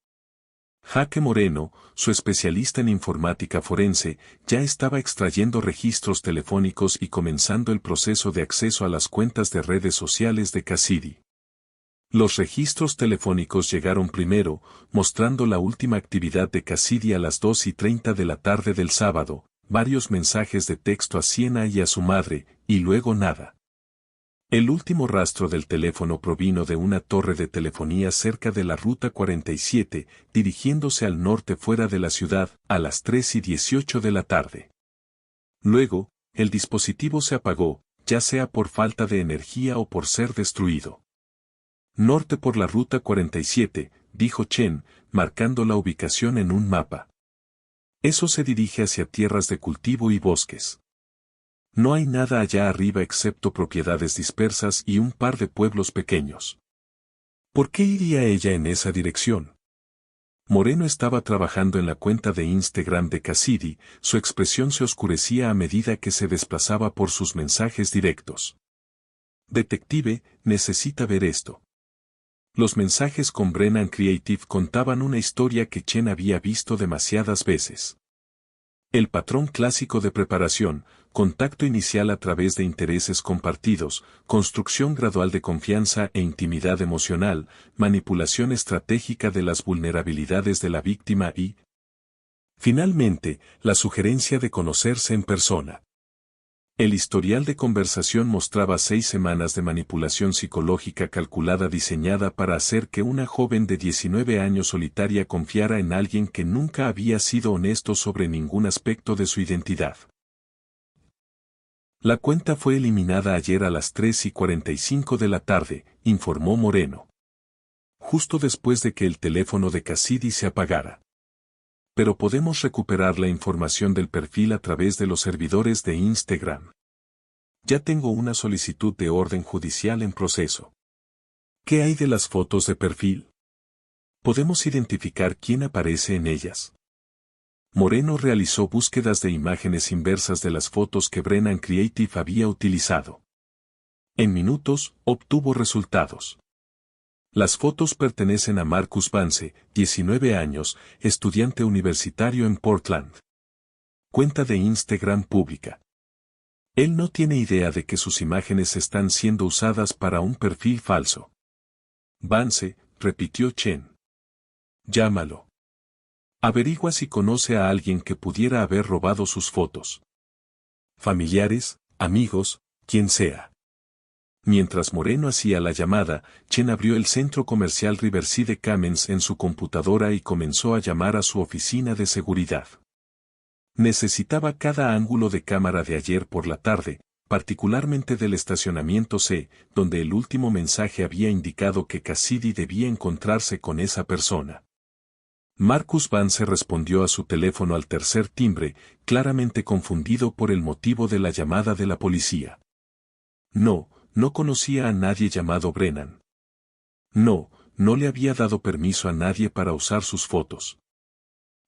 Jaque Moreno, su especialista en informática forense, ya estaba extrayendo registros telefónicos y comenzando el proceso de acceso a las cuentas de redes sociales de Cassidy. Los registros telefónicos llegaron primero, mostrando la última actividad de Cassidy a las 2:30 de la tarde del sábado, varios mensajes de texto a Sienna y a su madre, y luego nada. El último rastro del teléfono provino de una torre de telefonía cerca de la Ruta 47, dirigiéndose al norte fuera de la ciudad, a las 3:18 de la tarde. Luego, el dispositivo se apagó, ya sea por falta de energía o por ser destruido. Norte por la ruta 47, dijo Chen, marcando la ubicación en un mapa. Eso se dirige hacia tierras de cultivo y bosques. No hay nada allá arriba excepto propiedades dispersas y un par de pueblos pequeños. ¿Por qué iría ella en esa dirección? Moreno estaba trabajando en la cuenta de Instagram de Cassidy, su expresión se oscurecía a medida que se desplazaba por sus mensajes directos. Detective, necesita ver esto. Los mensajes con Brennan Creative contaban una historia que Chen había visto demasiadas veces. El patrón clásico de preparación, contacto inicial a través de intereses compartidos, construcción gradual de confianza e intimidad emocional, manipulación estratégica de las vulnerabilidades de la víctima y, finalmente, la sugerencia de conocerse en persona. El historial de conversación mostraba 6 semanas de manipulación psicológica calculada diseñada para hacer que una joven de 19 años solitaria confiara en alguien que nunca había sido honesto sobre ningún aspecto de su identidad. La cuenta fue eliminada ayer a las 3:45 de la tarde, informó Moreno. Justo después de que el teléfono de Cassidy se apagara. Pero podemos recuperar la información del perfil a través de los servidores de Instagram. Ya tengo una solicitud de orden judicial en proceso. ¿Qué hay de las fotos de perfil? ¿Podemos identificar quién aparece en ellas? Moreno realizó búsquedas de imágenes inversas de las fotos que Brennan Creative había utilizado. En minutos, obtuvo resultados. Las fotos pertenecen a Marcus Vance, 19 años, estudiante universitario en Portland. Cuenta de Instagram pública. Él no tiene idea de que sus imágenes están siendo usadas para un perfil falso. Vance, repitió Chen. Llámalo. Averigua si conoce a alguien que pudiera haber robado sus fotos. Familiares, amigos, quien sea. Mientras Moreno hacía la llamada, Chen abrió el centro comercial Riverside Commons en su computadora y comenzó a llamar a su oficina de seguridad. Necesitaba cada ángulo de cámara de ayer por la tarde, particularmente del estacionamiento C, donde el último mensaje había indicado que Cassidy debía encontrarse con esa persona. Marcus Vance respondió a su teléfono al tercer timbre, claramente confundido por el motivo de la llamada de la policía. No conocía a nadie llamado Brennan. No le había dado permiso a nadie para usar sus fotos.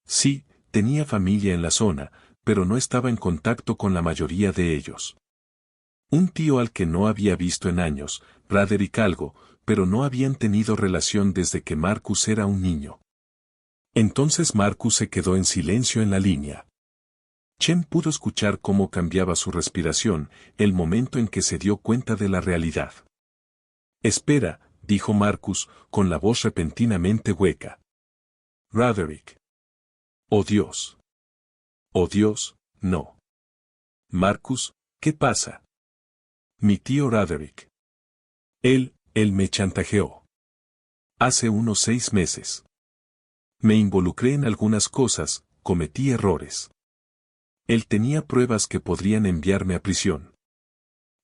Sí, tenía familia en la zona, pero no estaba en contacto con la mayoría de ellos. Un tío al que no había visto en años, Braderick algo, pero no habían tenido relación desde que Marcus era un niño. Entonces Marcus se quedó en silencio en la línea. Chen pudo escuchar cómo cambiaba su respiración, el momento en que se dio cuenta de la realidad. Espera, dijo Marcus, con la voz repentinamente hueca. Braderick. Oh Dios. Oh Dios, no. Marcus, ¿qué pasa? Mi tío Braderick. Él me chantajeó. Hace unos 6 meses. Me involucré en algunas cosas, cometí errores. Él tenía pruebas que podrían enviarme a prisión.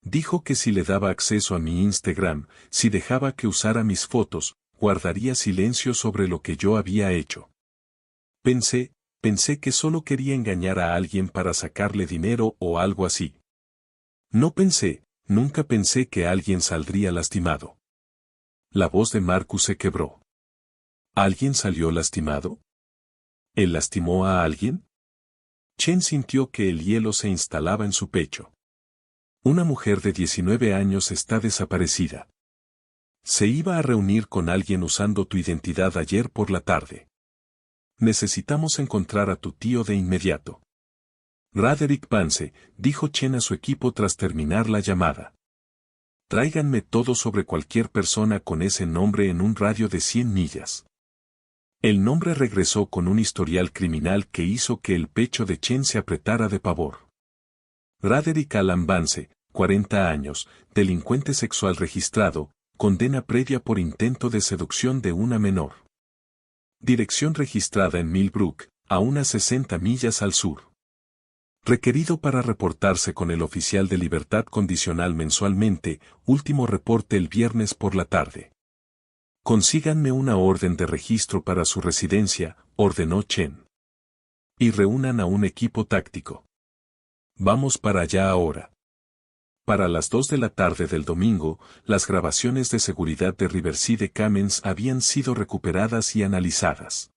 Dijo que si le daba acceso a mi Instagram, si dejaba que usara mis fotos, guardaría silencio sobre lo que yo había hecho. Pensé que solo quería engañar a alguien para sacarle dinero o algo así. Nunca pensé que alguien saldría lastimado. La voz de Marcus se quebró. ¿Alguien salió lastimado? ¿Él lastimó a alguien? Chen sintió que el hielo se instalaba en su pecho. Una mujer de 19 años está desaparecida. Se iba a reunir con alguien usando tu identidad ayer por la tarde. Necesitamos encontrar a tu tío de inmediato. Braderick Vance, dijo Chen a su equipo tras terminar la llamada. Tráiganme todo sobre cualquier persona con ese nombre en un radio de 100 millas. El nombre regresó con un historial criminal que hizo que el pecho de Chen se apretara de pavor. Braderick Alan Vance, 40 años, delincuente sexual registrado, condena previa por intento de seducción de una menor. Dirección registrada en Millbrook, a unas 60 millas al sur. Requerido para reportarse con el oficial de libertad condicional mensualmente, último reporte el viernes por la tarde. Consíganme una orden de registro para su residencia, ordenó Chen. Y reúnan a un equipo táctico. Vamos para allá ahora. Para las 2 de la tarde del domingo, las grabaciones de seguridad de Riverside Commons habían sido recuperadas y analizadas.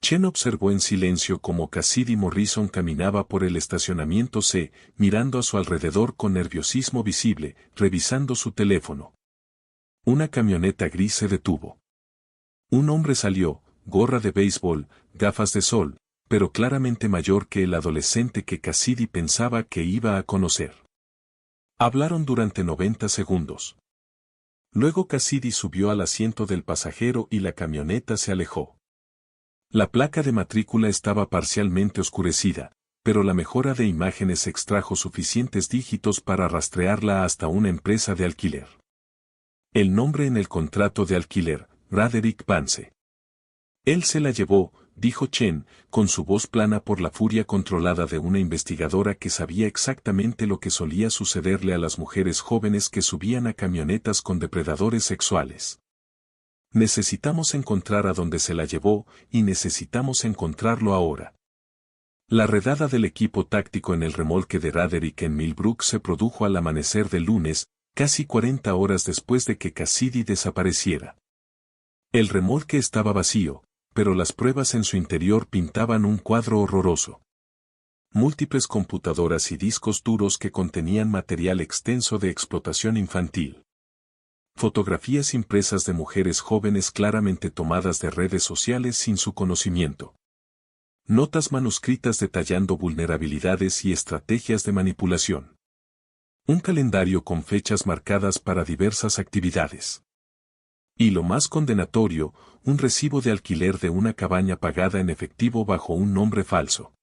Chen observó en silencio cómo Cassidy Morrison caminaba por el estacionamiento C, mirando a su alrededor con nerviosismo visible, revisando su teléfono. Una camioneta gris se detuvo. Un hombre salió, gorra de béisbol, gafas de sol, pero claramente mayor que el adolescente que Cassidy pensaba que iba a conocer. Hablaron durante 90 segundos. Luego Cassidy subió al asiento del pasajero y la camioneta se alejó. La placa de matrícula estaba parcialmente oscurecida, pero la mejora de imágenes extrajo suficientes dígitos para rastrearla hasta una empresa de alquiler. El nombre en el contrato de alquiler, Roderick Vance. Él se la llevó, dijo Chen, con su voz plana por la furia controlada de una investigadora que sabía exactamente lo que solía sucederle a las mujeres jóvenes que subían a camionetas con depredadores sexuales. Necesitamos encontrar a donde se la llevó, y necesitamos encontrarlo ahora. La redada del equipo táctico en el remolque de Roderick en Millbrook se produjo al amanecer del lunes, casi 40 horas después de que Cassidy desapareciera. El remolque estaba vacío, pero las pruebas en su interior pintaban un cuadro horroroso. Múltiples computadoras y discos duros que contenían material extenso de explotación infantil. Fotografías impresas de mujeres jóvenes claramente tomadas de redes sociales sin su conocimiento. Notas manuscritas detallando vulnerabilidades y estrategias de manipulación. Un calendario con fechas marcadas para diversas actividades. Y lo más condenatorio, un recibo de alquiler de una cabaña pagada en efectivo bajo un nombre falso.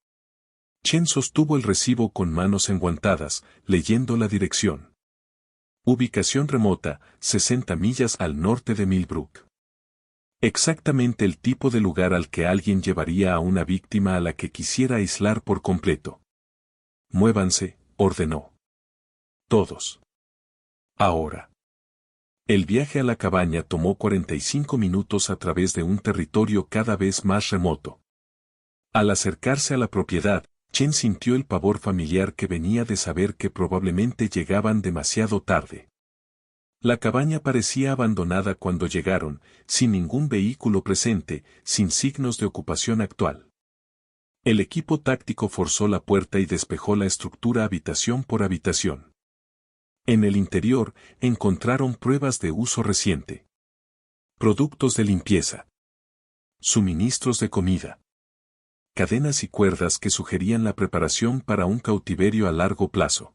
Chen sostuvo el recibo con manos enguantadas, leyendo la dirección. Ubicación remota, 60 millas al norte de Millbrook. Exactamente el tipo de lugar al que alguien llevaría a una víctima a la que quisiera aislar por completo. Muévanse, ordenó. Todos. Ahora. El viaje a la cabaña tomó 45 minutos a través de un territorio cada vez más remoto. Al acercarse a la propiedad, Chen sintió el pavor familiar que venía de saber que probablemente llegaban demasiado tarde. La cabaña parecía abandonada cuando llegaron, sin ningún vehículo presente, sin signos de ocupación actual. El equipo táctico forzó la puerta y despejó la estructura habitación por habitación. En el interior, encontraron pruebas de uso reciente. Productos de limpieza. Suministros de comida. Cadenas y cuerdas que sugerían la preparación para un cautiverio a largo plazo.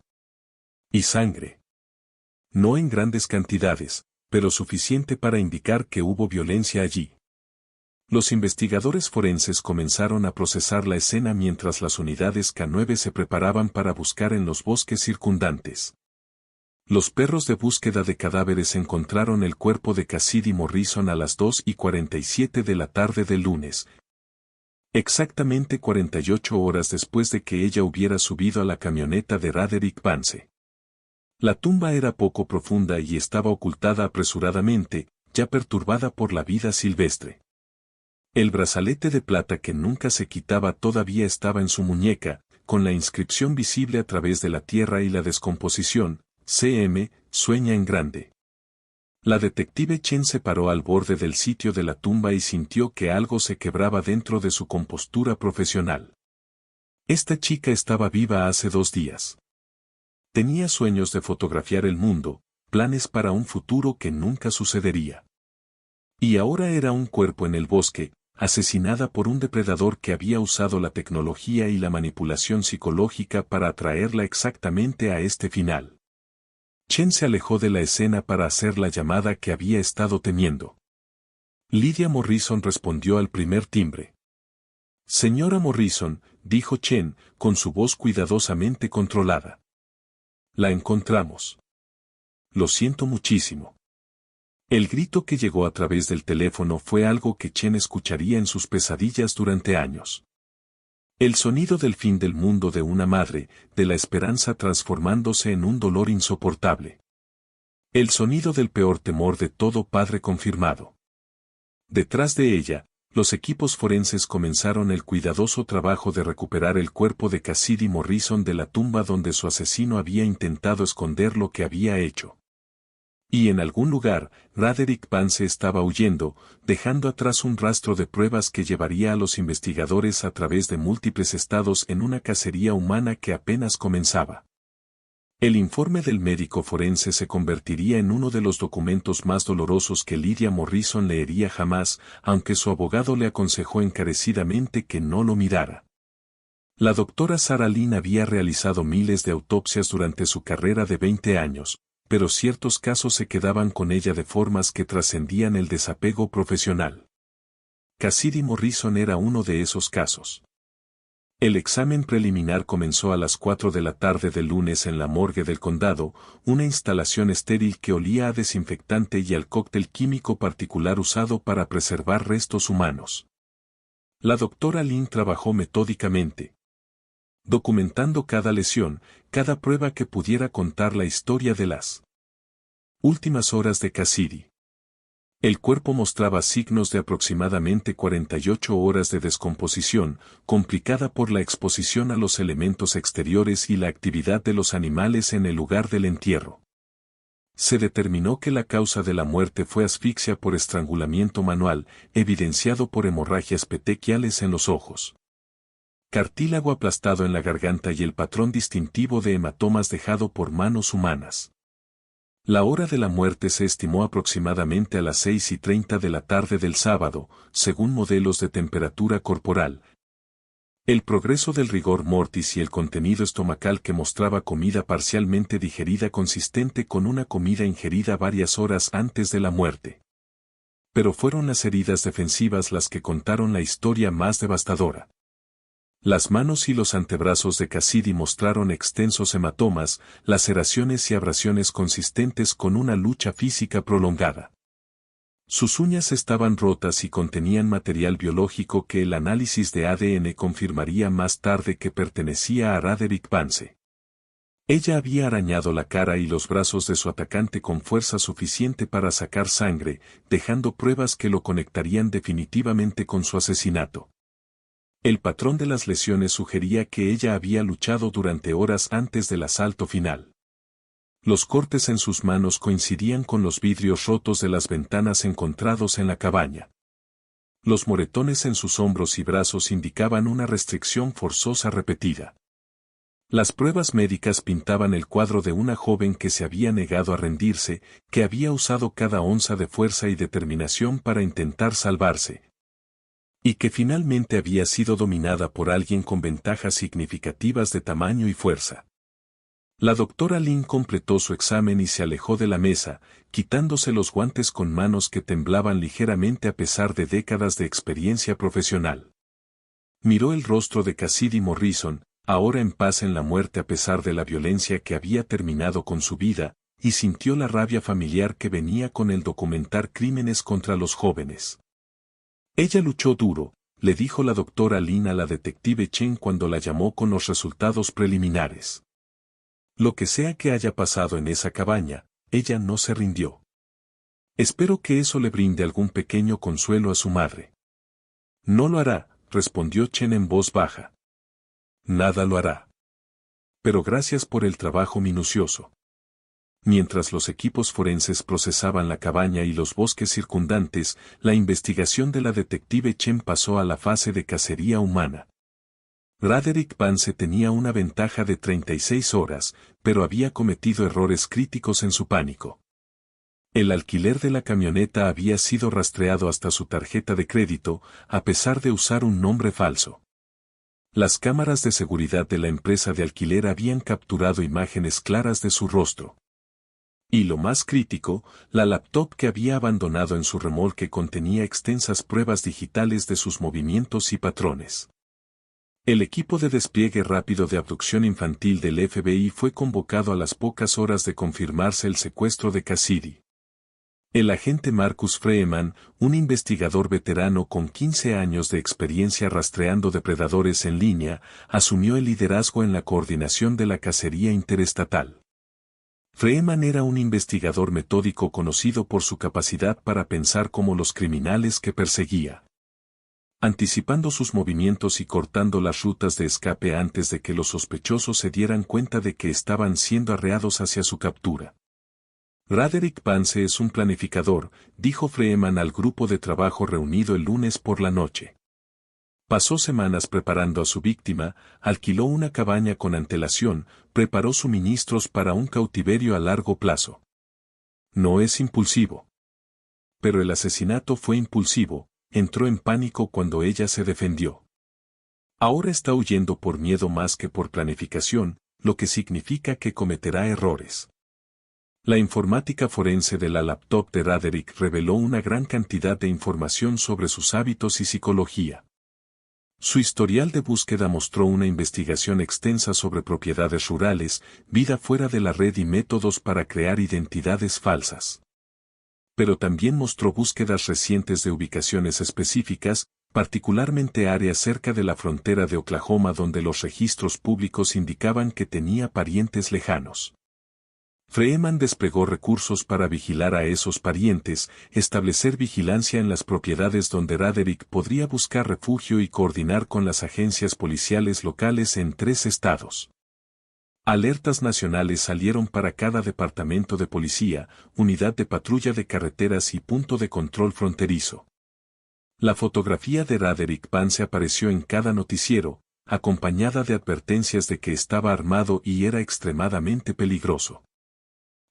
Y sangre. No en grandes cantidades, pero suficiente para indicar que hubo violencia allí. Los investigadores forenses comenzaron a procesar la escena mientras las unidades K9 se preparaban para buscar en los bosques circundantes. Los perros de búsqueda de cadáveres encontraron el cuerpo de Cassidy Morrison a las 2:47 de la tarde del lunes. Exactamente 48 horas después de que ella hubiera subido a la camioneta de Roderick Vance. La tumba era poco profunda y estaba ocultada apresuradamente, ya perturbada por la vida silvestre. El brazalete de plata que nunca se quitaba todavía estaba en su muñeca, con la inscripción visible a través de la tierra y la descomposición. CM, sueña en grande. La detective Chen se paró al borde del sitio de la tumba y sintió que algo se quebraba dentro de su compostura profesional. Esta chica estaba viva hace 2 días. Tenía sueños de fotografiar el mundo, planes para un futuro que nunca sucedería. Y ahora era un cuerpo en el bosque, asesinada por un depredador que había usado la tecnología y la manipulación psicológica para atraerla exactamente a este final. Chen se alejó de la escena para hacer la llamada que había estado temiendo. Lydia Morrison respondió al primer timbre. Señora Morrison, dijo Chen, con su voz cuidadosamente controlada. La encontramos. Lo siento muchísimo. El grito que llegó a través del teléfono fue algo que Chen escucharía en sus pesadillas durante años. El sonido del fin del mundo de una madre, de la esperanza transformándose en un dolor insoportable. El sonido del peor temor de todo padre confirmado. Detrás de ella, los equipos forenses comenzaron el cuidadoso trabajo de recuperar el cuerpo de Cassidy Morrison de la tumba donde su asesino había intentado esconder lo que había hecho. Y en algún lugar, Roderick Vance estaba huyendo, dejando atrás un rastro de pruebas que llevaría a los investigadores a través de múltiples estados en una cacería humana que apenas comenzaba. El informe del médico forense se convertiría en uno de los documentos más dolorosos que Lydia Morrison leería jamás, aunque su abogado le aconsejó encarecidamente que no lo mirara. La doctora Sarah Lynn había realizado miles de autopsias durante su carrera de 20 años, pero ciertos casos se quedaban con ella de formas que trascendían el desapego profesional. Cassidy Morrison era uno de esos casos. El examen preliminar comenzó a las 4 de la tarde del lunes en la morgue del condado, una instalación estéril que olía a desinfectante y al cóctel químico particular usado para preservar restos humanos. La doctora Lynn trabajó metódicamente, documentando cada lesión, cada prueba que pudiera contar la historia de las últimas horas de Cassidy. El cuerpo mostraba signos de aproximadamente 48 horas de descomposición, complicada por la exposición a los elementos exteriores y la actividad de los animales en el lugar del entierro. Se determinó que la causa de la muerte fue asfixia por estrangulamiento manual, evidenciado por hemorragias petequiales en los ojos, cartílago aplastado en la garganta y el patrón distintivo de hematomas dejado por manos humanas. La hora de la muerte se estimó aproximadamente a las 6:30 de la tarde del sábado, según modelos de temperatura corporal. El progreso del rigor mortis y el contenido estomacal que mostraba comida parcialmente digerida consistente con una comida ingerida varias horas antes de la muerte. Pero fueron las heridas defensivas las que contaron la historia más devastadora. Las manos y los antebrazos de Cassidy mostraron extensos hematomas, laceraciones y abrasiones consistentes con una lucha física prolongada. Sus uñas estaban rotas y contenían material biológico que el análisis de ADN confirmaría más tarde que pertenecía a Roderick Vance. Ella había arañado la cara y los brazos de su atacante con fuerza suficiente para sacar sangre, dejando pruebas que lo conectarían definitivamente con su asesinato. El patrón de las lesiones sugería que ella había luchado durante horas antes del asalto final. Los cortes en sus manos coincidían con los vidrios rotos de las ventanas encontrados en la cabaña. Los moretones en sus hombros y brazos indicaban una restricción forzosa repetida. Las pruebas médicas pintaban el cuadro de una joven que se había negado a rendirse, que había usado cada onza de fuerza y determinación para intentar salvarse, y que finalmente había sido dominada por alguien con ventajas significativas de tamaño y fuerza. La doctora Lynn completó su examen y se alejó de la mesa, quitándose los guantes con manos que temblaban ligeramente a pesar de décadas de experiencia profesional. Miró el rostro de Cassidy Morrison, ahora en paz en la muerte a pesar de la violencia que había terminado con su vida, y sintió la rabia familiar que venía con el documentar crímenes contra los jóvenes. Ella luchó duro, le dijo la doctora Lynn a la detective Chen cuando la llamó con los resultados preliminares. Lo que sea que haya pasado en esa cabaña, ella no se rindió. Espero que eso le brinde algún pequeño consuelo a su madre. No lo hará, respondió Chen en voz baja. Nada lo hará. Pero gracias por el trabajo minucioso. Mientras los equipos forenses procesaban la cabaña y los bosques circundantes, la investigación de la detective Chen pasó a la fase de cacería humana. Roderick Vance tenía una ventaja de 36 horas, pero había cometido errores críticos en su pánico. El alquiler de la camioneta había sido rastreado hasta su tarjeta de crédito, a pesar de usar un nombre falso. Las cámaras de seguridad de la empresa de alquiler habían capturado imágenes claras de su rostro. Y lo más crítico, la laptop que había abandonado en su remolque contenía extensas pruebas digitales de sus movimientos y patrones. El equipo de despliegue rápido de abducción infantil del FBI fue convocado a las pocas horas de confirmarse el secuestro de Cassidy. El agente Marcus Freeman, un investigador veterano con 15 años de experiencia rastreando depredadores en línea, asumió el liderazgo en la coordinación de la cacería interestatal. Freeman era un investigador metódico conocido por su capacidad para pensar como los criminales que perseguía, anticipando sus movimientos y cortando las rutas de escape antes de que los sospechosos se dieran cuenta de que estaban siendo arreados hacia su captura. Roderick Vance es un planificador, dijo Freeman al grupo de trabajo reunido el lunes por la noche. Pasó semanas preparando a su víctima, alquiló una cabaña con antelación, preparó suministros para un cautiverio a largo plazo. No es impulsivo. Pero el asesinato fue impulsivo, entró en pánico cuando ella se defendió. Ahora está huyendo por miedo más que por planificación, lo que significa que cometerá errores. La informática forense de la laptop de Roderick reveló una gran cantidad de información sobre sus hábitos y psicología. Su historial de búsqueda mostró una investigación extensa sobre propiedades rurales, vida fuera de la red y métodos para crear identidades falsas. Pero también mostró búsquedas recientes de ubicaciones específicas, particularmente áreas cerca de la frontera de Oklahoma donde los registros públicos indicaban que tenía parientes lejanos. Freeman desplegó recursos para vigilar a esos parientes, establecer vigilancia en las propiedades donde Roderick podría buscar refugio y coordinar con las agencias policiales locales en 3 estados. Alertas nacionales salieron para cada departamento de policía, unidad de patrulla de carreteras y punto de control fronterizo. La fotografía de Roderick Vance apareció en cada noticiero, acompañada de advertencias de que estaba armado y era extremadamente peligroso.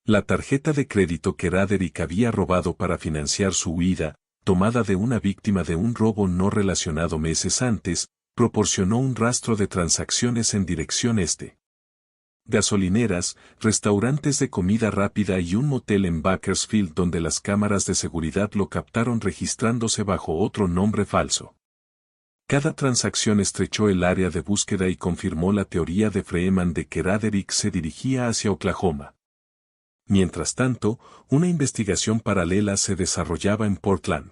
La tarjeta de crédito que Roderick había robado para financiar su huida, tomada de una víctima de un robo no relacionado meses antes, proporcionó un rastro de transacciones en dirección este. Gasolineras, restaurantes de comida rápida y un motel en Bakersfield donde las cámaras de seguridad lo captaron registrándose bajo otro nombre falso. Cada transacción estrechó el área de búsqueda y confirmó la teoría de Freeman de que Roderick se dirigía hacia Oklahoma. Mientras tanto, una investigación paralela se desarrollaba en Portland.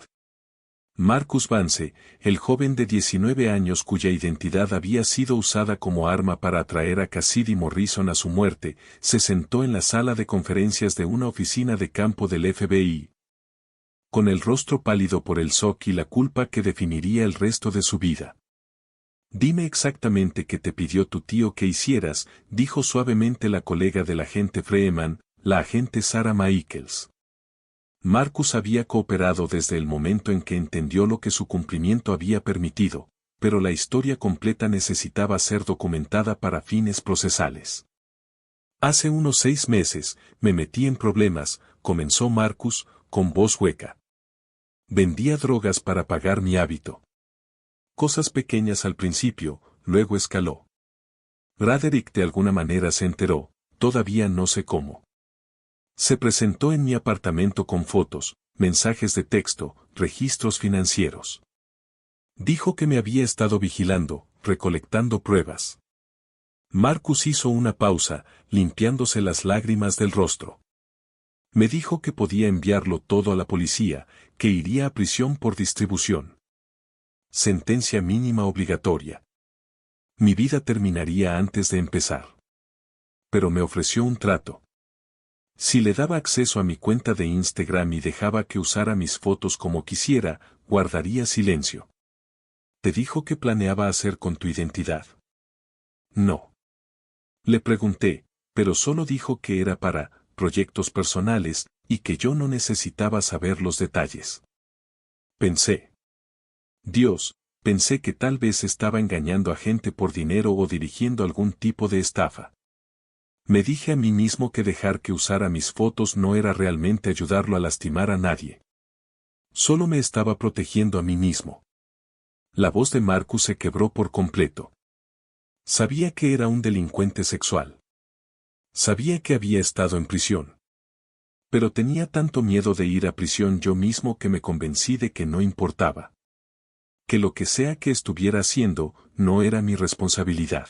Marcus Vance, el joven de 19 años cuya identidad había sido usada como arma para atraer a Cassidy Morrison a su muerte, se sentó en la sala de conferencias de una oficina de campo del FBI. Con el rostro pálido por el shock y la culpa que definiría el resto de su vida. Dime exactamente qué te pidió tu tío que hicieras, dijo suavemente la colega del agente Freeman, la agente Sarah Michaels. Marcus había cooperado desde el momento en que entendió lo que su cumplimiento había permitido, pero la historia completa necesitaba ser documentada para fines procesales. Hace unos 6 meses, me metí en problemas, comenzó Marcus, con voz hueca. Vendía drogas para pagar mi hábito. Cosas pequeñas al principio, luego escaló. Roderick de alguna manera se enteró, todavía no sé cómo. Se presentó en mi apartamento con fotos, mensajes de texto, registros financieros. Dijo que me había estado vigilando, recolectando pruebas. Marcus hizo una pausa, limpiándose las lágrimas del rostro. Me dijo que podía enviarlo todo a la policía, que iría a prisión por distribución. Sentencia mínima obligatoria. Mi vida terminaría antes de empezar. Pero me ofreció un trato. Si le daba acceso a mi cuenta de Instagram y dejaba que usara mis fotos como quisiera, guardaría silencio. ¿Te dijo qué planeaba hacer con tu identidad? No. Le pregunté, pero solo dijo que era para proyectos personales y que yo no necesitaba saber los detalles. Pensé. Dios, pensé que tal vez estaba engañando a gente por dinero o dirigiendo algún tipo de estafa. Me dije a mí mismo que dejar que usara mis fotos no era realmente ayudarlo a lastimar a nadie. Solo me estaba protegiendo a mí mismo. La voz de Marcus se quebró por completo. Sabía que era un delincuente sexual. Sabía que había estado en prisión. Pero tenía tanto miedo de ir a prisión yo mismo que me convencí de que no importaba. Que lo que sea que estuviera haciendo, no era mi responsabilidad.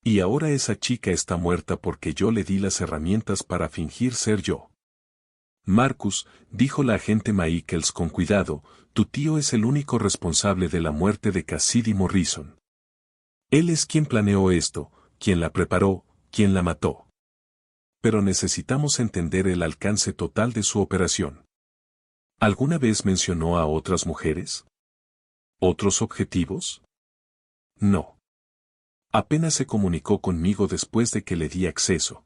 Y ahora esa chica está muerta porque yo le di las herramientas para fingir ser yo. Marcus, dijo la agente Michaels con cuidado, tu tío es el único responsable de la muerte de Cassidy Morrison. Él es quien planeó esto, quien la preparó, quien la mató. Pero necesitamos entender el alcance total de su operación. ¿Alguna vez mencionó a otras mujeres? ¿Otros objetivos? No. Apenas se comunicó conmigo después de que le di acceso.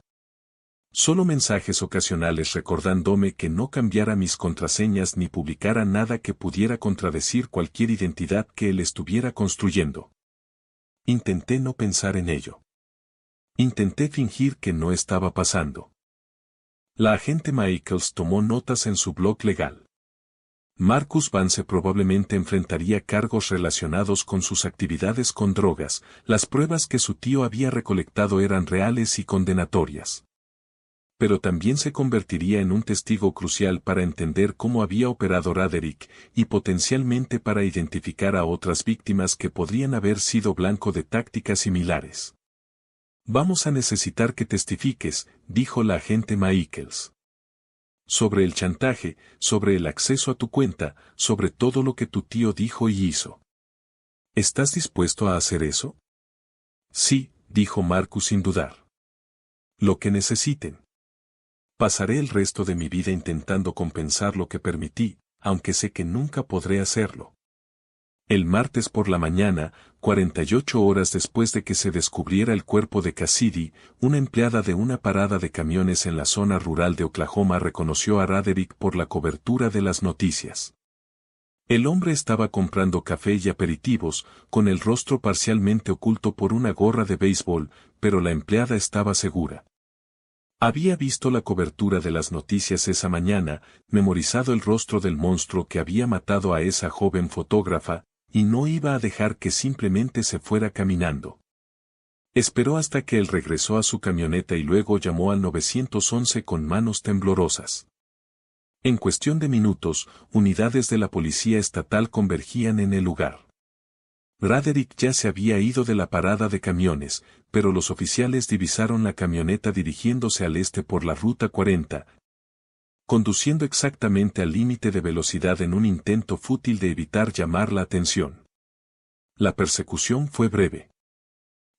Solo mensajes ocasionales recordándome que no cambiara mis contraseñas ni publicara nada que pudiera contradecir cualquier identidad que él estuviera construyendo. Intenté no pensar en ello. Intenté fingir que no estaba pasando. La agente Michaels tomó notas en su blog legal. Marcus Vance probablemente enfrentaría cargos relacionados con sus actividades con drogas, las pruebas que su tío había recolectado eran reales y condenatorias. Pero también se convertiría en un testigo crucial para entender cómo había operado Roderick y potencialmente para identificar a otras víctimas que podrían haber sido blanco de tácticas similares. Vamos a necesitar que testifiques, dijo la agente Michaels. Sobre el chantaje, sobre el acceso a tu cuenta, sobre todo lo que tu tío dijo y hizo. ¿Estás dispuesto a hacer eso? Sí, dijo Marcus sin dudar. Lo que necesiten. Pasaré el resto de mi vida intentando compensar lo que permití, aunque sé que nunca podré hacerlo. El martes por la mañana, 48 horas después de que se descubriera el cuerpo de Cassidy, una empleada de una parada de camiones en la zona rural de Oklahoma reconoció a Roderick por la cobertura de las noticias. El hombre estaba comprando café y aperitivos, con el rostro parcialmente oculto por una gorra de béisbol, pero la empleada estaba segura. Había visto la cobertura de las noticias esa mañana, memorizado el rostro del monstruo que había matado a esa joven fotógrafa, y no iba a dejar que simplemente se fuera caminando. Esperó hasta que él regresó a su camioneta y luego llamó al 911 con manos temblorosas. En cuestión de minutos, unidades de la policía estatal convergían en el lugar. Roderick ya se había ido de la parada de camiones, pero los oficiales divisaron la camioneta dirigiéndose al este por la Ruta 40, conduciendo exactamente al límite de velocidad en un intento fútil de evitar llamar la atención. La persecución fue breve.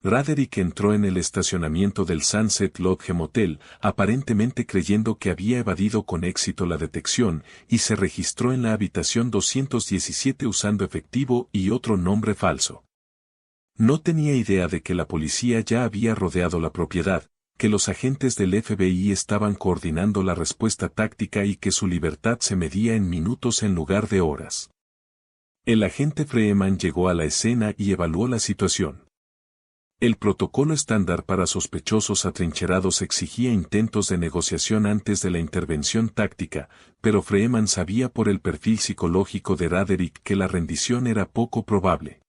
Roderick entró en el estacionamiento del Sunset Lodge Motel, aparentemente creyendo que había evadido con éxito la detección, y se registró en la habitación 217 usando efectivo y otro nombre falso. No tenía idea de que la policía ya había rodeado la propiedad, que los agentes del FBI estaban coordinando la respuesta táctica y que su libertad se medía en minutos en lugar de horas. El agente Freeman llegó a la escena y evaluó la situación. El protocolo estándar para sospechosos atrincherados exigía intentos de negociación antes de la intervención táctica, pero Freeman sabía por el perfil psicológico de Roderick que la rendición era poco probable.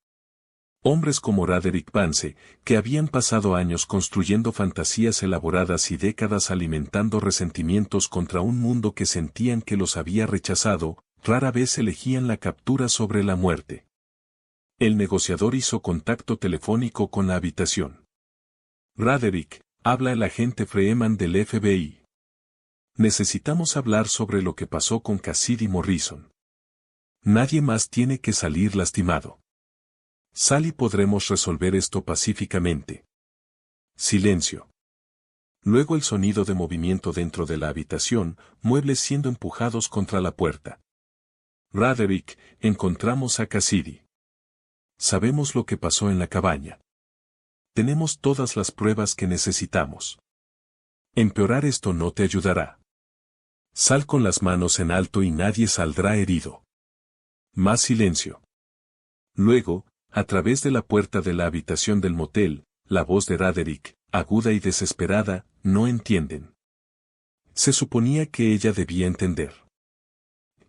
Hombres como Roderick Vance, que habían pasado años construyendo fantasías elaboradas y décadas alimentando resentimientos contra un mundo que sentían que los había rechazado, rara vez elegían la captura sobre la muerte. El negociador hizo contacto telefónico con la habitación. Roderick, habla el agente Freeman del FBI. Necesitamos hablar sobre lo que pasó con Cassidy Morrison. Nadie más tiene que salir lastimado. Sal y podremos resolver esto pacíficamente. Silencio. Luego el sonido de movimiento dentro de la habitación, muebles siendo empujados contra la puerta. Roderick, encontramos a Cassidy. Sabemos lo que pasó en la cabaña. Tenemos todas las pruebas que necesitamos. Empeorar esto no te ayudará. Sal con las manos en alto y nadie saldrá herido. Más silencio. Luego, a través de la puerta de la habitación del motel, la voz de Roderick, aguda y desesperada, no entienden. Se suponía que ella debía entender.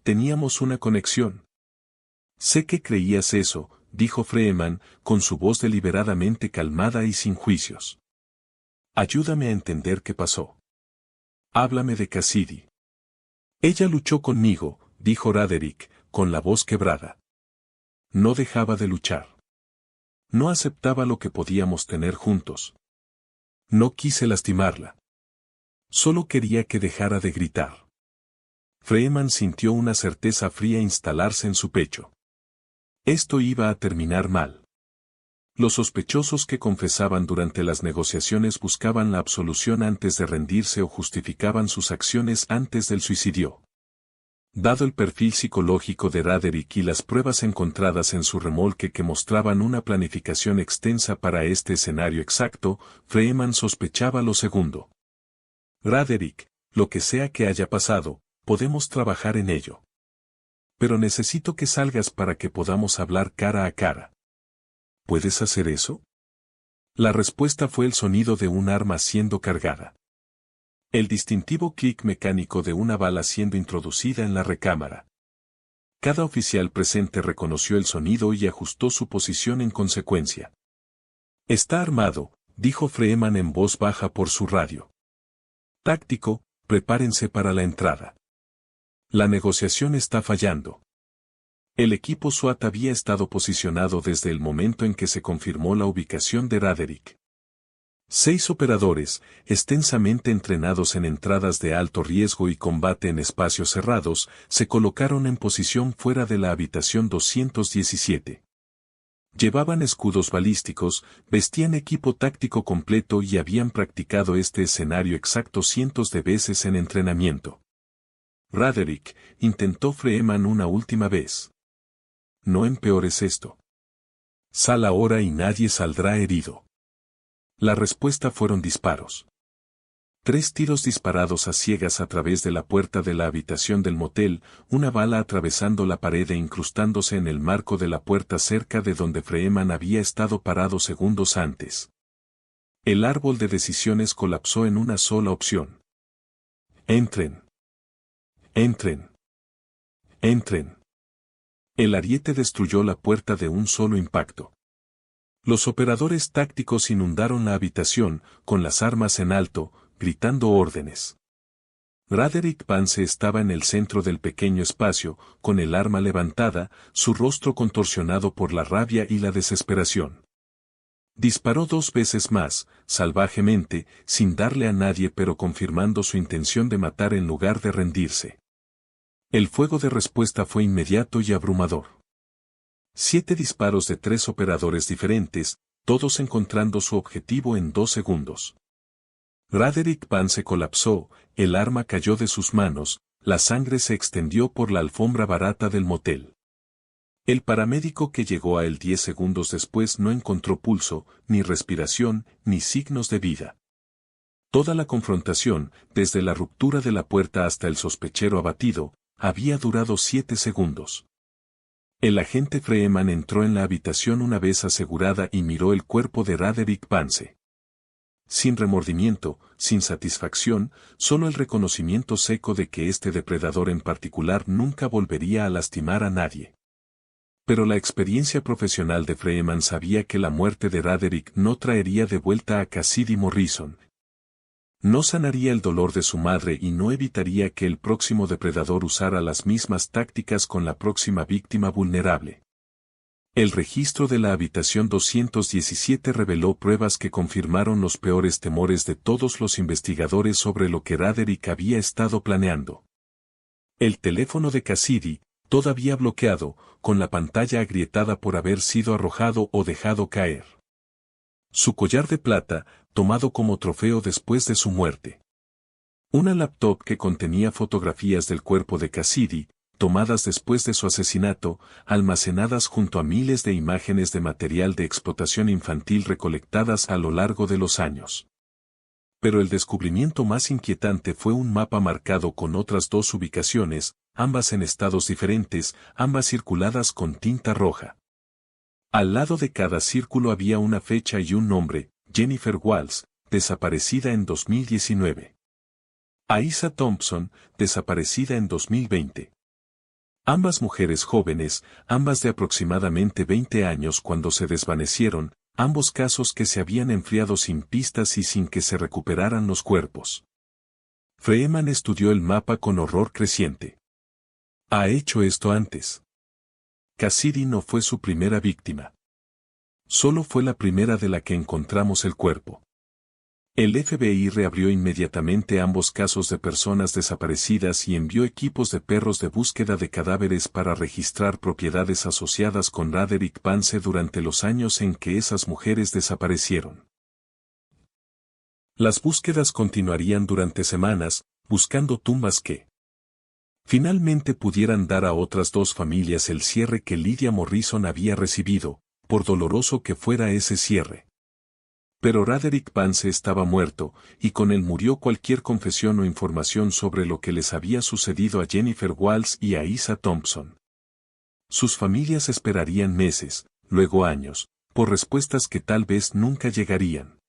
Teníamos una conexión. Sé que creías eso, dijo Freeman, con su voz deliberadamente calmada y sin juicios. Ayúdame a entender qué pasó. Háblame de Cassidy. Ella luchó conmigo, dijo Roderick, con la voz quebrada. No dejaba de luchar. No aceptaba lo que podíamos tener juntos. No quise lastimarla. Solo quería que dejara de gritar. Freeman sintió una certeza fría instalarse en su pecho. Esto iba a terminar mal. Los sospechosos que confesaban durante las negociaciones buscaban la absolución antes de rendirse o justificaban sus acciones antes del suicidio. Dado el perfil psicológico de Raderick y las pruebas encontradas en su remolque que mostraban una planificación extensa para este escenario exacto, Freeman sospechaba lo segundo. Raderick, lo que sea que haya pasado, podemos trabajar en ello. Pero necesito que salgas para que podamos hablar cara a cara. ¿Puedes hacer eso? La respuesta fue el sonido de un arma siendo cargada. El distintivo clic mecánico de una bala siendo introducida en la recámara. Cada oficial presente reconoció el sonido y ajustó su posición en consecuencia. Está armado, dijo Freeman en voz baja por su radio. Táctico, prepárense para la entrada. La negociación está fallando. El equipo SWAT había estado posicionado desde el momento en que se confirmó la ubicación de Raderick. 6 operadores, extensamente entrenados en entradas de alto riesgo y combate en espacios cerrados, se colocaron en posición fuera de la habitación 217. Llevaban escudos balísticos, vestían equipo táctico completo y habían practicado este escenario exacto cientos de veces en entrenamiento. Raderick, intentó Freeman una última vez. No empeores esto. Sal ahora y nadie saldrá herido. La respuesta fueron disparos. 3 tiros disparados a ciegas a través de la puerta de la habitación del motel, una bala atravesando la pared e incrustándose en el marco de la puerta cerca de donde Freeman había estado parado segundos antes. El árbol de decisiones colapsó en una sola opción. Entren. Entren. Entren. El ariete destruyó la puerta de un solo impacto. Los operadores tácticos inundaron la habitación, con las armas en alto, gritando órdenes. Raderick Vance estaba en el centro del pequeño espacio, con el arma levantada, su rostro contorsionado por la rabia y la desesperación. Disparó 2 veces más, salvajemente, sin darle a nadie pero confirmando su intención de matar en lugar de rendirse. El fuego de respuesta fue inmediato y abrumador. 7 disparos de 3 operadores diferentes, todos encontrando su objetivo en 2 segundos. Raderick Vance colapsó, el arma cayó de sus manos, la sangre se extendió por la alfombra barata del motel. El paramédico que llegó a él 10 segundos después no encontró pulso, ni respiración, ni signos de vida. Toda la confrontación, desde la ruptura de la puerta hasta el sospechero abatido, había durado 7 segundos. El agente Freeman entró en la habitación una vez asegurada y miró el cuerpo de Raderick Vance. Sin remordimiento, sin satisfacción, solo el reconocimiento seco de que este depredador en particular nunca volvería a lastimar a nadie. Pero la experiencia profesional de Freeman sabía que la muerte de Raderick no traería de vuelta a Cassidy Morrison. No sanaría el dolor de su madre y no evitaría que el próximo depredador usara las mismas tácticas con la próxima víctima vulnerable. El registro de la habitación 217 reveló pruebas que confirmaron los peores temores de todos los investigadores sobre lo que Raderick había estado planeando. El teléfono de Cassidy, todavía bloqueado, con la pantalla agrietada por haber sido arrojado o dejado caer. Su collar de plata, tomado como trofeo después de su muerte. Una laptop que contenía fotografías del cuerpo de Cassidy, tomadas después de su asesinato, almacenadas junto a miles de imágenes de material de explotación infantil recolectadas a lo largo de los años. Pero el descubrimiento más inquietante fue un mapa marcado con otras 2 ubicaciones, ambas en estados diferentes, ambas circuladas con tinta roja. Al lado de cada círculo había una fecha y un nombre, Jennifer Walls, desaparecida en 2019. Aisa Thompson, desaparecida en 2020. Ambas mujeres jóvenes, ambas de aproximadamente 20 años cuando se desvanecieron, ambos casos que se habían enfriado sin pistas y sin que se recuperaran los cuerpos. Freeman estudió el mapa con horror creciente. ¿Ha hecho esto antes? Cassidy no fue su primera víctima. Solo fue la primera de la que encontramos el cuerpo. El FBI reabrió inmediatamente ambos casos de personas desaparecidas y envió equipos de perros de búsqueda de cadáveres para registrar propiedades asociadas con Roderick Vance durante los años en que esas mujeres desaparecieron. Las búsquedas continuarían durante semanas, buscando tumbas que finalmente pudieran dar a otras dos familias el cierre que Lydia Morrison había recibido, por doloroso que fuera ese cierre. Pero Roderick Vance estaba muerto, y con él murió cualquier confesión o información sobre lo que les había sucedido a Jennifer Walls y a Isa Thompson. Sus familias esperarían meses, luego años, por respuestas que tal vez nunca llegarían.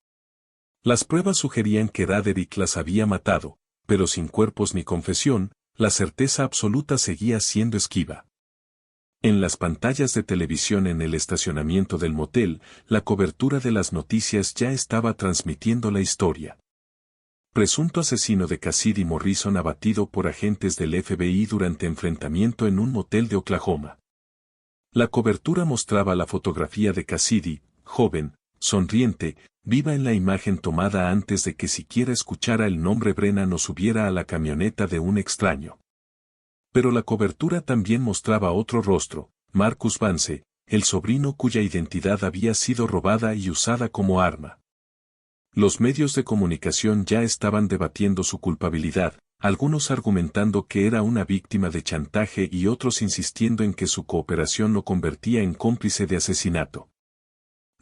Las pruebas sugerían que Roderick las había matado, pero sin cuerpos ni confesión, la certeza absoluta seguía siendo esquiva. En las pantallas de televisión en el estacionamiento del motel, la cobertura de las noticias ya estaba transmitiendo la historia. Presunto asesino de Cassidy Morrison abatido por agentes del FBI durante enfrentamiento en un motel de Oklahoma. La cobertura mostraba la fotografía de Cassidy, joven, sonriente, viva en la imagen tomada antes de que siquiera escuchara el nombre Brennan o subiera a la camioneta de un extraño. Pero la cobertura también mostraba otro rostro, Marcus Vance, el sobrino cuya identidad había sido robada y usada como arma. Los medios de comunicación ya estaban debatiendo su culpabilidad, algunos argumentando que era una víctima de chantaje y otros insistiendo en que su cooperación lo convertía en cómplice de asesinato.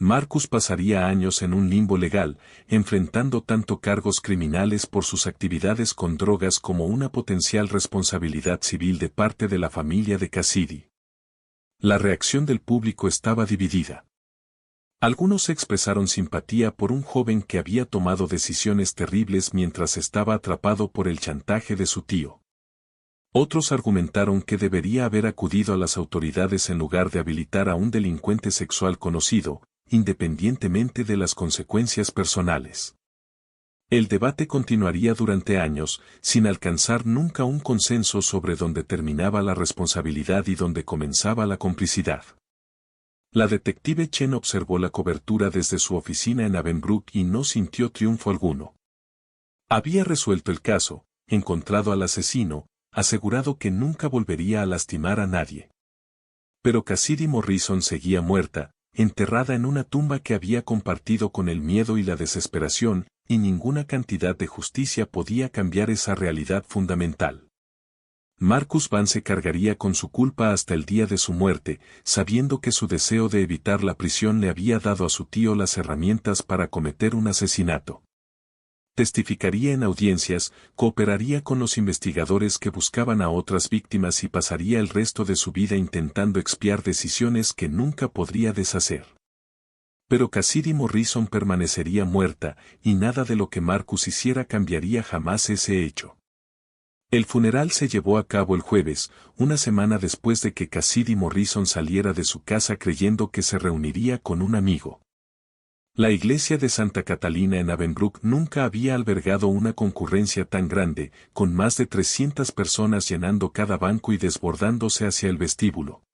Marcus pasaría años en un limbo legal, enfrentando tanto cargos criminales por sus actividades con drogas como una potencial responsabilidad civil de parte de la familia de Cassidy. La reacción del público estaba dividida. Algunos expresaron simpatía por un joven que había tomado decisiones terribles mientras estaba atrapado por el chantaje de su tío. Otros argumentaron que debería haber acudido a las autoridades en lugar de habilitar a un delincuente sexual conocido, independientemente de las consecuencias personales. El debate continuaría durante años, sin alcanzar nunca un consenso sobre dónde terminaba la responsabilidad y dónde comenzaba la complicidad. La detective Chen observó la cobertura desde su oficina en Avenbrook y no sintió triunfo alguno. Había resuelto el caso, encontrado al asesino, asegurado que nunca volvería a lastimar a nadie. Pero Cassidy Morrison seguía muerta, enterrada en una tumba que había compartido con el miedo y la desesperación, y ninguna cantidad de justicia podía cambiar esa realidad fundamental. Marcus Vance cargaría con su culpa hasta el día de su muerte, sabiendo que su deseo de evitar la prisión le había dado a su tío las herramientas para cometer un asesinato. Testificaría en audiencias, cooperaría con los investigadores que buscaban a otras víctimas y pasaría el resto de su vida intentando expiar decisiones que nunca podría deshacer. Pero Cassidy Morrison permanecería muerta, y nada de lo que Marcus hiciera cambiaría jamás ese hecho. El funeral se llevó a cabo el jueves, una semana después de que Cassidy Morrison saliera de su casa creyendo que se reuniría con un amigo. La iglesia de Santa Catalina en Avenbrook nunca había albergado una concurrencia tan grande, con más de 300 personas llenando cada banco y desbordándose hacia el vestíbulo.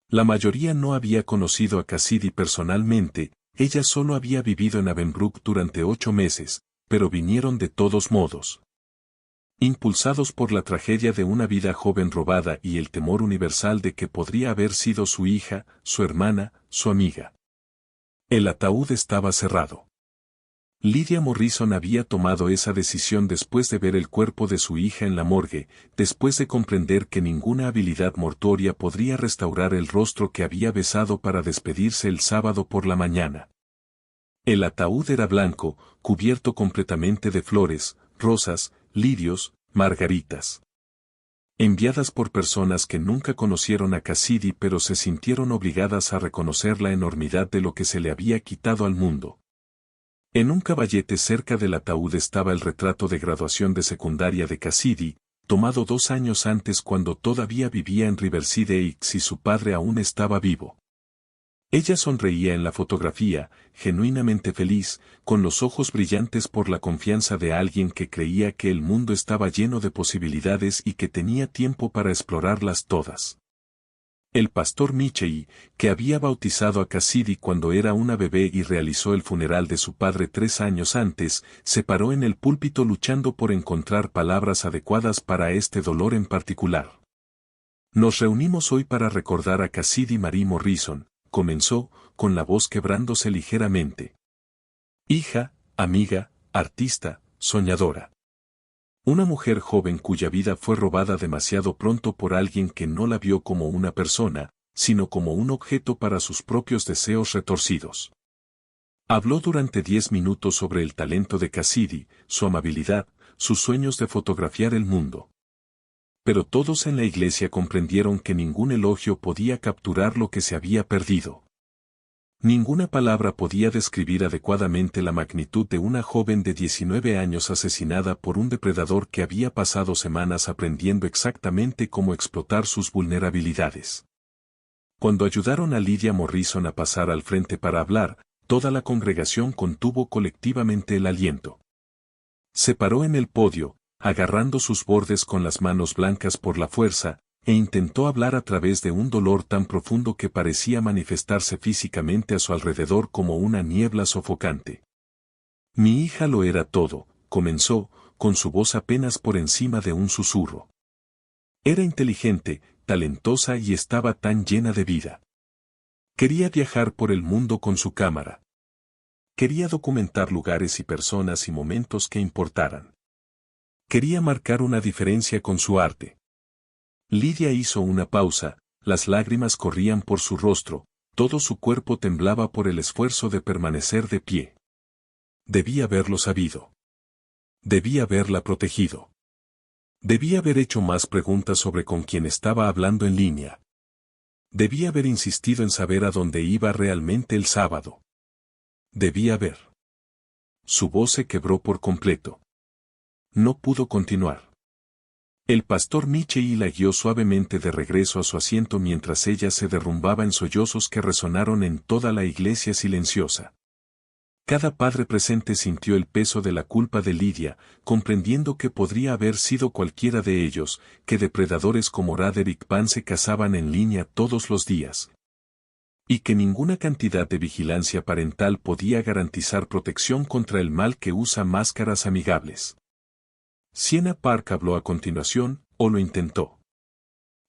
La mayoría no había conocido a Cassidy personalmente, ella solo había vivido en Avenbrook durante 8 meses, pero vinieron de todos modos. Impulsados por la tragedia de una vida joven robada y el temor universal de que podría haber sido su hija, su hermana, su amiga. El ataúd estaba cerrado. Lydia Morrison había tomado esa decisión después de ver el cuerpo de su hija en la morgue, después de comprender que ninguna habilidad mortuoria podría restaurar el rostro que había besado para despedirse el sábado por la mañana. El ataúd era blanco, cubierto completamente de flores, rosas, lirios, margaritas. Enviadas por personas que nunca conocieron a Cassidy pero se sintieron obligadas a reconocer la enormidad de lo que se le había quitado al mundo. En un caballete cerca del ataúd estaba el retrato de graduación de secundaria de Cassidy, tomado 2 años antes cuando todavía vivía en Riverside Heights y su padre aún estaba vivo. Ella sonreía en la fotografía, genuinamente feliz, con los ojos brillantes por la confianza de alguien que creía que el mundo estaba lleno de posibilidades y que tenía tiempo para explorarlas todas. El pastor Michei, que había bautizado a Cassidy cuando era una bebé y realizó el funeral de su padre 3 años antes, se paró en el púlpito luchando por encontrar palabras adecuadas para este dolor en particular. Nos reunimos hoy para recordar a Cassidy Marie Morrison, comenzó, con la voz quebrándose ligeramente. Hija, amiga, artista, soñadora. Una mujer joven cuya vida fue robada demasiado pronto por alguien que no la vio como una persona, sino como un objeto para sus propios deseos retorcidos. Habló durante 10 minutos sobre el talento de Cassidy, su amabilidad, sus sueños de fotografiar el mundo. Pero todos en la iglesia comprendieron que ningún elogio podía capturar lo que se había perdido. Ninguna palabra podía describir adecuadamente la magnitud de una joven de 19 años asesinada por un depredador que había pasado semanas aprendiendo exactamente cómo explotar sus vulnerabilidades. Cuando ayudaron a Lydia Morrison a pasar al frente para hablar, toda la congregación contuvo colectivamente el aliento. Se paró en el podio, agarrando sus bordes con las manos blancas por la fuerza, e intentó hablar a través de un dolor tan profundo que parecía manifestarse físicamente a su alrededor como una niebla sofocante. Mi hija lo era todo, comenzó, con su voz apenas por encima de un susurro. Era inteligente, talentosa y estaba tan llena de vida. Quería viajar por el mundo con su cámara. Quería documentar lugares y personas y momentos que importaran. Quería marcar una diferencia con su arte. Lydia hizo una pausa, las lágrimas corrían por su rostro, todo su cuerpo temblaba por el esfuerzo de permanecer de pie. Debía haberlo sabido. Debía haberla protegido. Debía haber hecho más preguntas sobre con quién estaba hablando en línea. Debía haber insistido en saber a dónde iba realmente el sábado. Debía haber. Su voz se quebró por completo. No pudo continuar. El pastor Michei la guió suavemente de regreso a su asiento mientras ella se derrumbaba en sollozos que resonaron en toda la iglesia silenciosa. Cada padre presente sintió el peso de la culpa de Lydia, comprendiendo que podría haber sido cualquiera de ellos, que depredadores como Roderick Van se cazaban en línea todos los días. Y que ninguna cantidad de vigilancia parental podía garantizar protección contra el mal que usa máscaras amigables. Sienna Park habló a continuación, o lo intentó.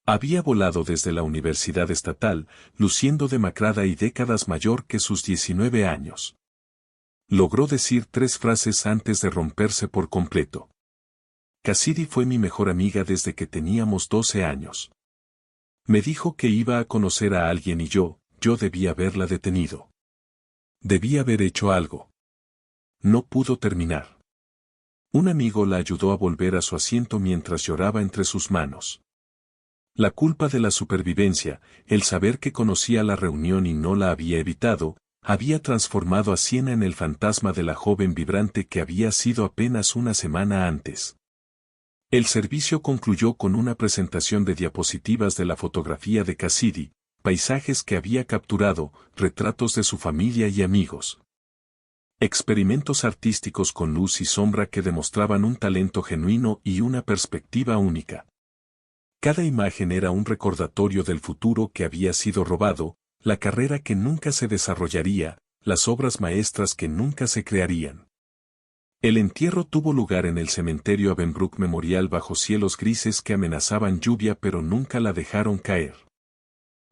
Había volado desde la universidad estatal, luciendo demacrada y décadas mayor que sus 19 años. Logró decir 3 frases antes de romperse por completo. Cassidy fue mi mejor amiga desde que teníamos 12 años. Me dijo que iba a conocer a alguien y yo debía haberla detenido. Debía haber hecho algo. No pudo terminar. Un amigo la ayudó a volver a su asiento mientras lloraba entre sus manos. La culpa de la supervivencia, el saber que conocía la reunión y no la había evitado, había transformado a Sienna en el fantasma de la joven vibrante que había sido apenas una semana antes. El servicio concluyó con una presentación de diapositivas de la fotografía de Cassidy, paisajes que había capturado, retratos de su familia y amigos. Experimentos artísticos con luz y sombra que demostraban un talento genuino y una perspectiva única. Cada imagen era un recordatorio del futuro que había sido robado, la carrera que nunca se desarrollaría, las obras maestras que nunca se crearían. El entierro tuvo lugar en el cementerio Avenbrook Memorial bajo cielos grises que amenazaban lluvia pero nunca la dejaron caer.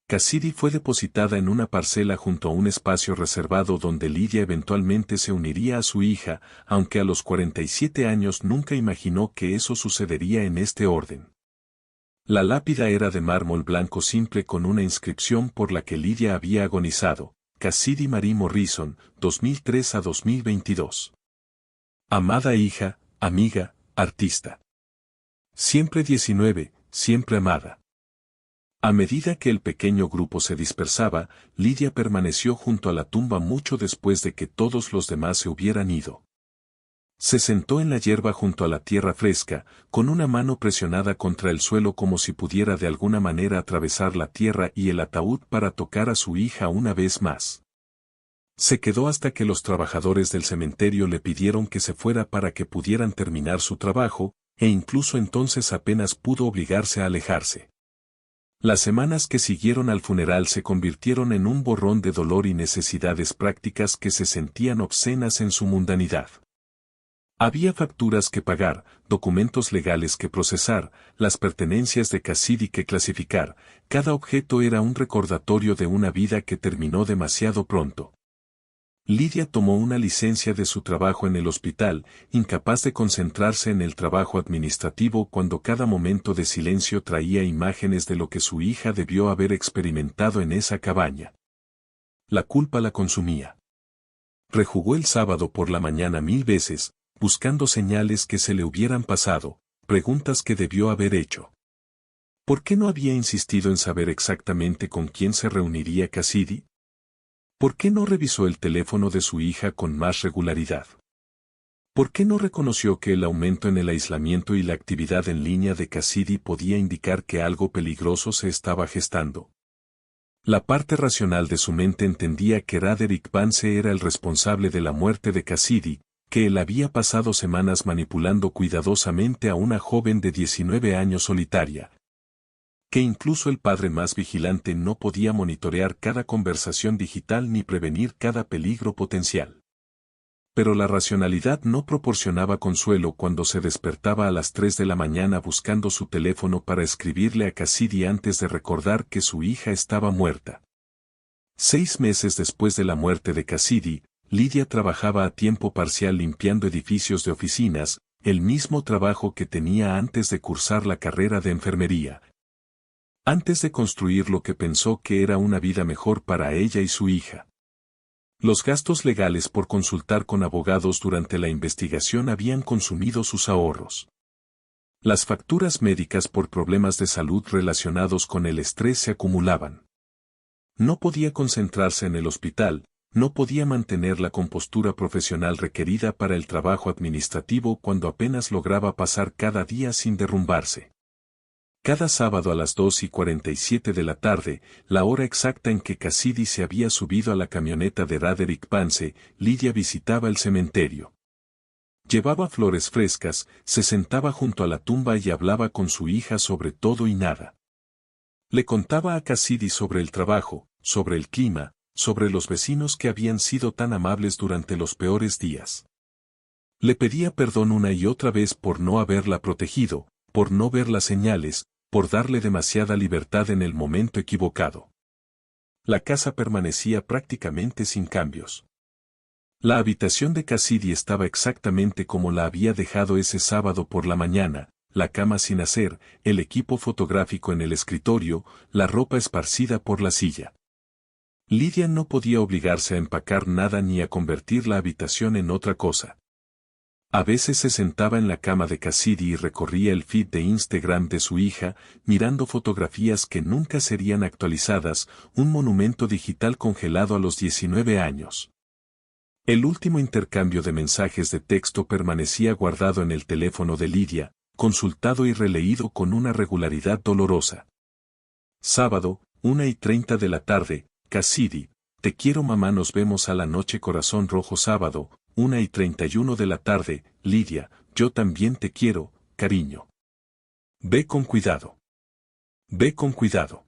Cassidy fue depositada en una parcela junto a un espacio reservado donde Lydia eventualmente se uniría a su hija, aunque a los 47 años nunca imaginó que eso sucedería en este orden. La lápida era de mármol blanco simple con una inscripción por la que Lydia había agonizado, Cassidy Marie Morrison, 2003 a 2022. Amada hija, amiga, artista. Siempre 19, siempre amada. A medida que el pequeño grupo se dispersaba, Lydia permaneció junto a la tumba mucho después de que todos los demás se hubieran ido. Se sentó en la hierba junto a la tierra fresca, con una mano presionada contra el suelo como si pudiera de alguna manera atravesar la tierra y el ataúd para tocar a su hija una vez más. Se quedó hasta que los trabajadores del cementerio le pidieron que se fuera para que pudieran terminar su trabajo, e incluso entonces apenas pudo obligarse a alejarse. Las semanas que siguieron al funeral se convirtieron en un borrón de dolor y necesidades prácticas que se sentían obscenas en su mundanidad. Había facturas que pagar, documentos legales que procesar, las pertenencias de Cassidy que clasificar, cada objeto era un recordatorio de una vida que terminó demasiado pronto. Lydia tomó una licencia de su trabajo en el hospital, incapaz de concentrarse en el trabajo administrativo cuando cada momento de silencio traía imágenes de lo que su hija debió haber experimentado en esa cabaña. La culpa la consumía. Rejugó el sábado por la mañana 1000 veces, buscando señales que se le hubieran pasado, preguntas que debió haber hecho. ¿Por qué no había insistido en saber exactamente con quién se reuniría Cassidy? ¿Por qué no revisó el teléfono de su hija con más regularidad? ¿Por qué no reconoció que el aumento en el aislamiento y la actividad en línea de Cassidy podía indicar que algo peligroso se estaba gestando? La parte racional de su mente entendía que Roderick Vance era el responsable de la muerte de Cassidy, que él había pasado semanas manipulando cuidadosamente a una joven de 19 años solitaria, que incluso el padre más vigilante no podía monitorear cada conversación digital ni prevenir cada peligro potencial. Pero la racionalidad no proporcionaba consuelo cuando se despertaba a las 3 de la mañana buscando su teléfono para escribirle a Cassidy antes de recordar que su hija estaba muerta. 6 meses después de la muerte de Cassidy, Lydia trabajaba a tiempo parcial limpiando edificios de oficinas, el mismo trabajo que tenía antes de cursar la carrera de enfermería. Antes de construir lo que pensó que era una vida mejor para ella y su hija. Los gastos legales por consultar con abogados durante la investigación habían consumido sus ahorros. Las facturas médicas por problemas de salud relacionados con el estrés se acumulaban. No podía concentrarse en el hospital, no podía mantener la compostura profesional requerida para el trabajo administrativo cuando apenas lograba pasar cada día sin derrumbarse. Cada sábado a las 2:47 de la tarde, la hora exacta en que Cassidy se había subido a la camioneta de Roderick Vance, Lydia visitaba el cementerio. Llevaba flores frescas, se sentaba junto a la tumba y hablaba con su hija sobre todo y nada. Le contaba a Cassidy sobre el trabajo, sobre el clima, sobre los vecinos que habían sido tan amables durante los peores días. Le pedía perdón una y otra vez por no haberla protegido, por no ver las señales, por darle demasiada libertad en el momento equivocado. La casa permanecía prácticamente sin cambios. La habitación de Cassidy estaba exactamente como la había dejado ese sábado por la mañana, la cama sin hacer, el equipo fotográfico en el escritorio, la ropa esparcida por la silla. Lydia no podía obligarse a empacar nada ni a convertir la habitación en otra cosa. A veces se sentaba en la cama de Cassidy y recorría el feed de Instagram de su hija, mirando fotografías que nunca serían actualizadas, un monumento digital congelado a los 19 años. El último intercambio de mensajes de texto permanecía guardado en el teléfono de Lydia, consultado y releído con una regularidad dolorosa. Sábado, 1:30 de la tarde, Cassidy, te quiero mamá, nos vemos a la noche, corazón rojo. Sábado, 1:31 de la tarde, Lydia, yo también te quiero, cariño. Ve con cuidado. Ve con cuidado.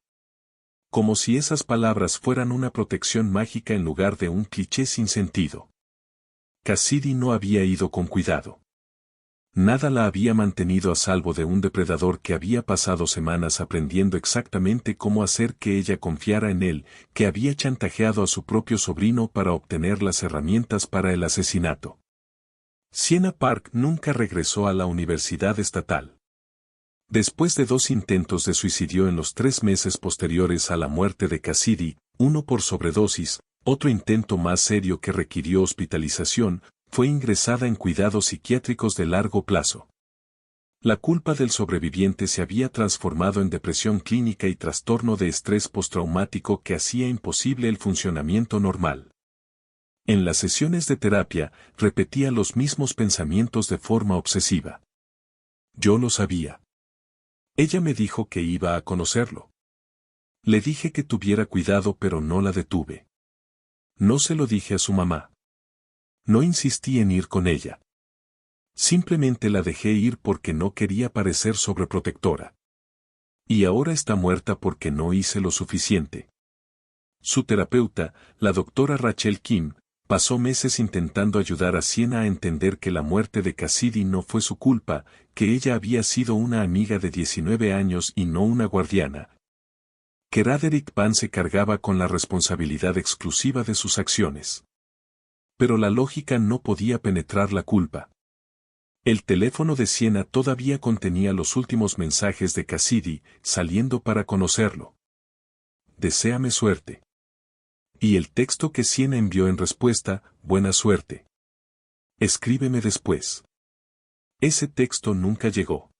Como si esas palabras fueran una protección mágica en lugar de un cliché sin sentido. Cassidy no había ido con cuidado. Nada la había mantenido a salvo de un depredador que había pasado semanas aprendiendo exactamente cómo hacer que ella confiara en él, que había chantajeado a su propio sobrino para obtener las herramientas para el asesinato. Sienna Park nunca regresó a la universidad estatal. Después de 2 intentos de suicidio en los 3 meses posteriores a la muerte de Cassidy, uno por sobredosis, otro intento más serio que requirió hospitalización, fue ingresada en cuidados psiquiátricos de largo plazo. La culpa del sobreviviente se había transformado en depresión clínica y trastorno de estrés postraumático que hacía imposible el funcionamiento normal. En las sesiones de terapia, repetía los mismos pensamientos de forma obsesiva. Yo lo sabía. Ella me dijo que iba a conocerlo. Le dije que tuviera cuidado, pero no la detuve. No se lo dije a su mamá. No insistí en ir con ella. Simplemente la dejé ir porque no quería parecer sobreprotectora. Y ahora está muerta porque no hice lo suficiente. Su terapeuta, la doctora Rachel Kim, pasó meses intentando ayudar a Sienna a entender que la muerte de Cassidy no fue su culpa, que ella había sido una amiga de 19 años y no una guardiana. Que Roderick Van se cargaba con la responsabilidad exclusiva de sus acciones. Pero la lógica no podía penetrar la culpa. El teléfono de Sienna todavía contenía los últimos mensajes de Cassidy, saliendo para conocerlo. Deséame suerte. Y el texto que Sienna envió en respuesta, buena suerte. Escríbeme después. Ese texto nunca llegó.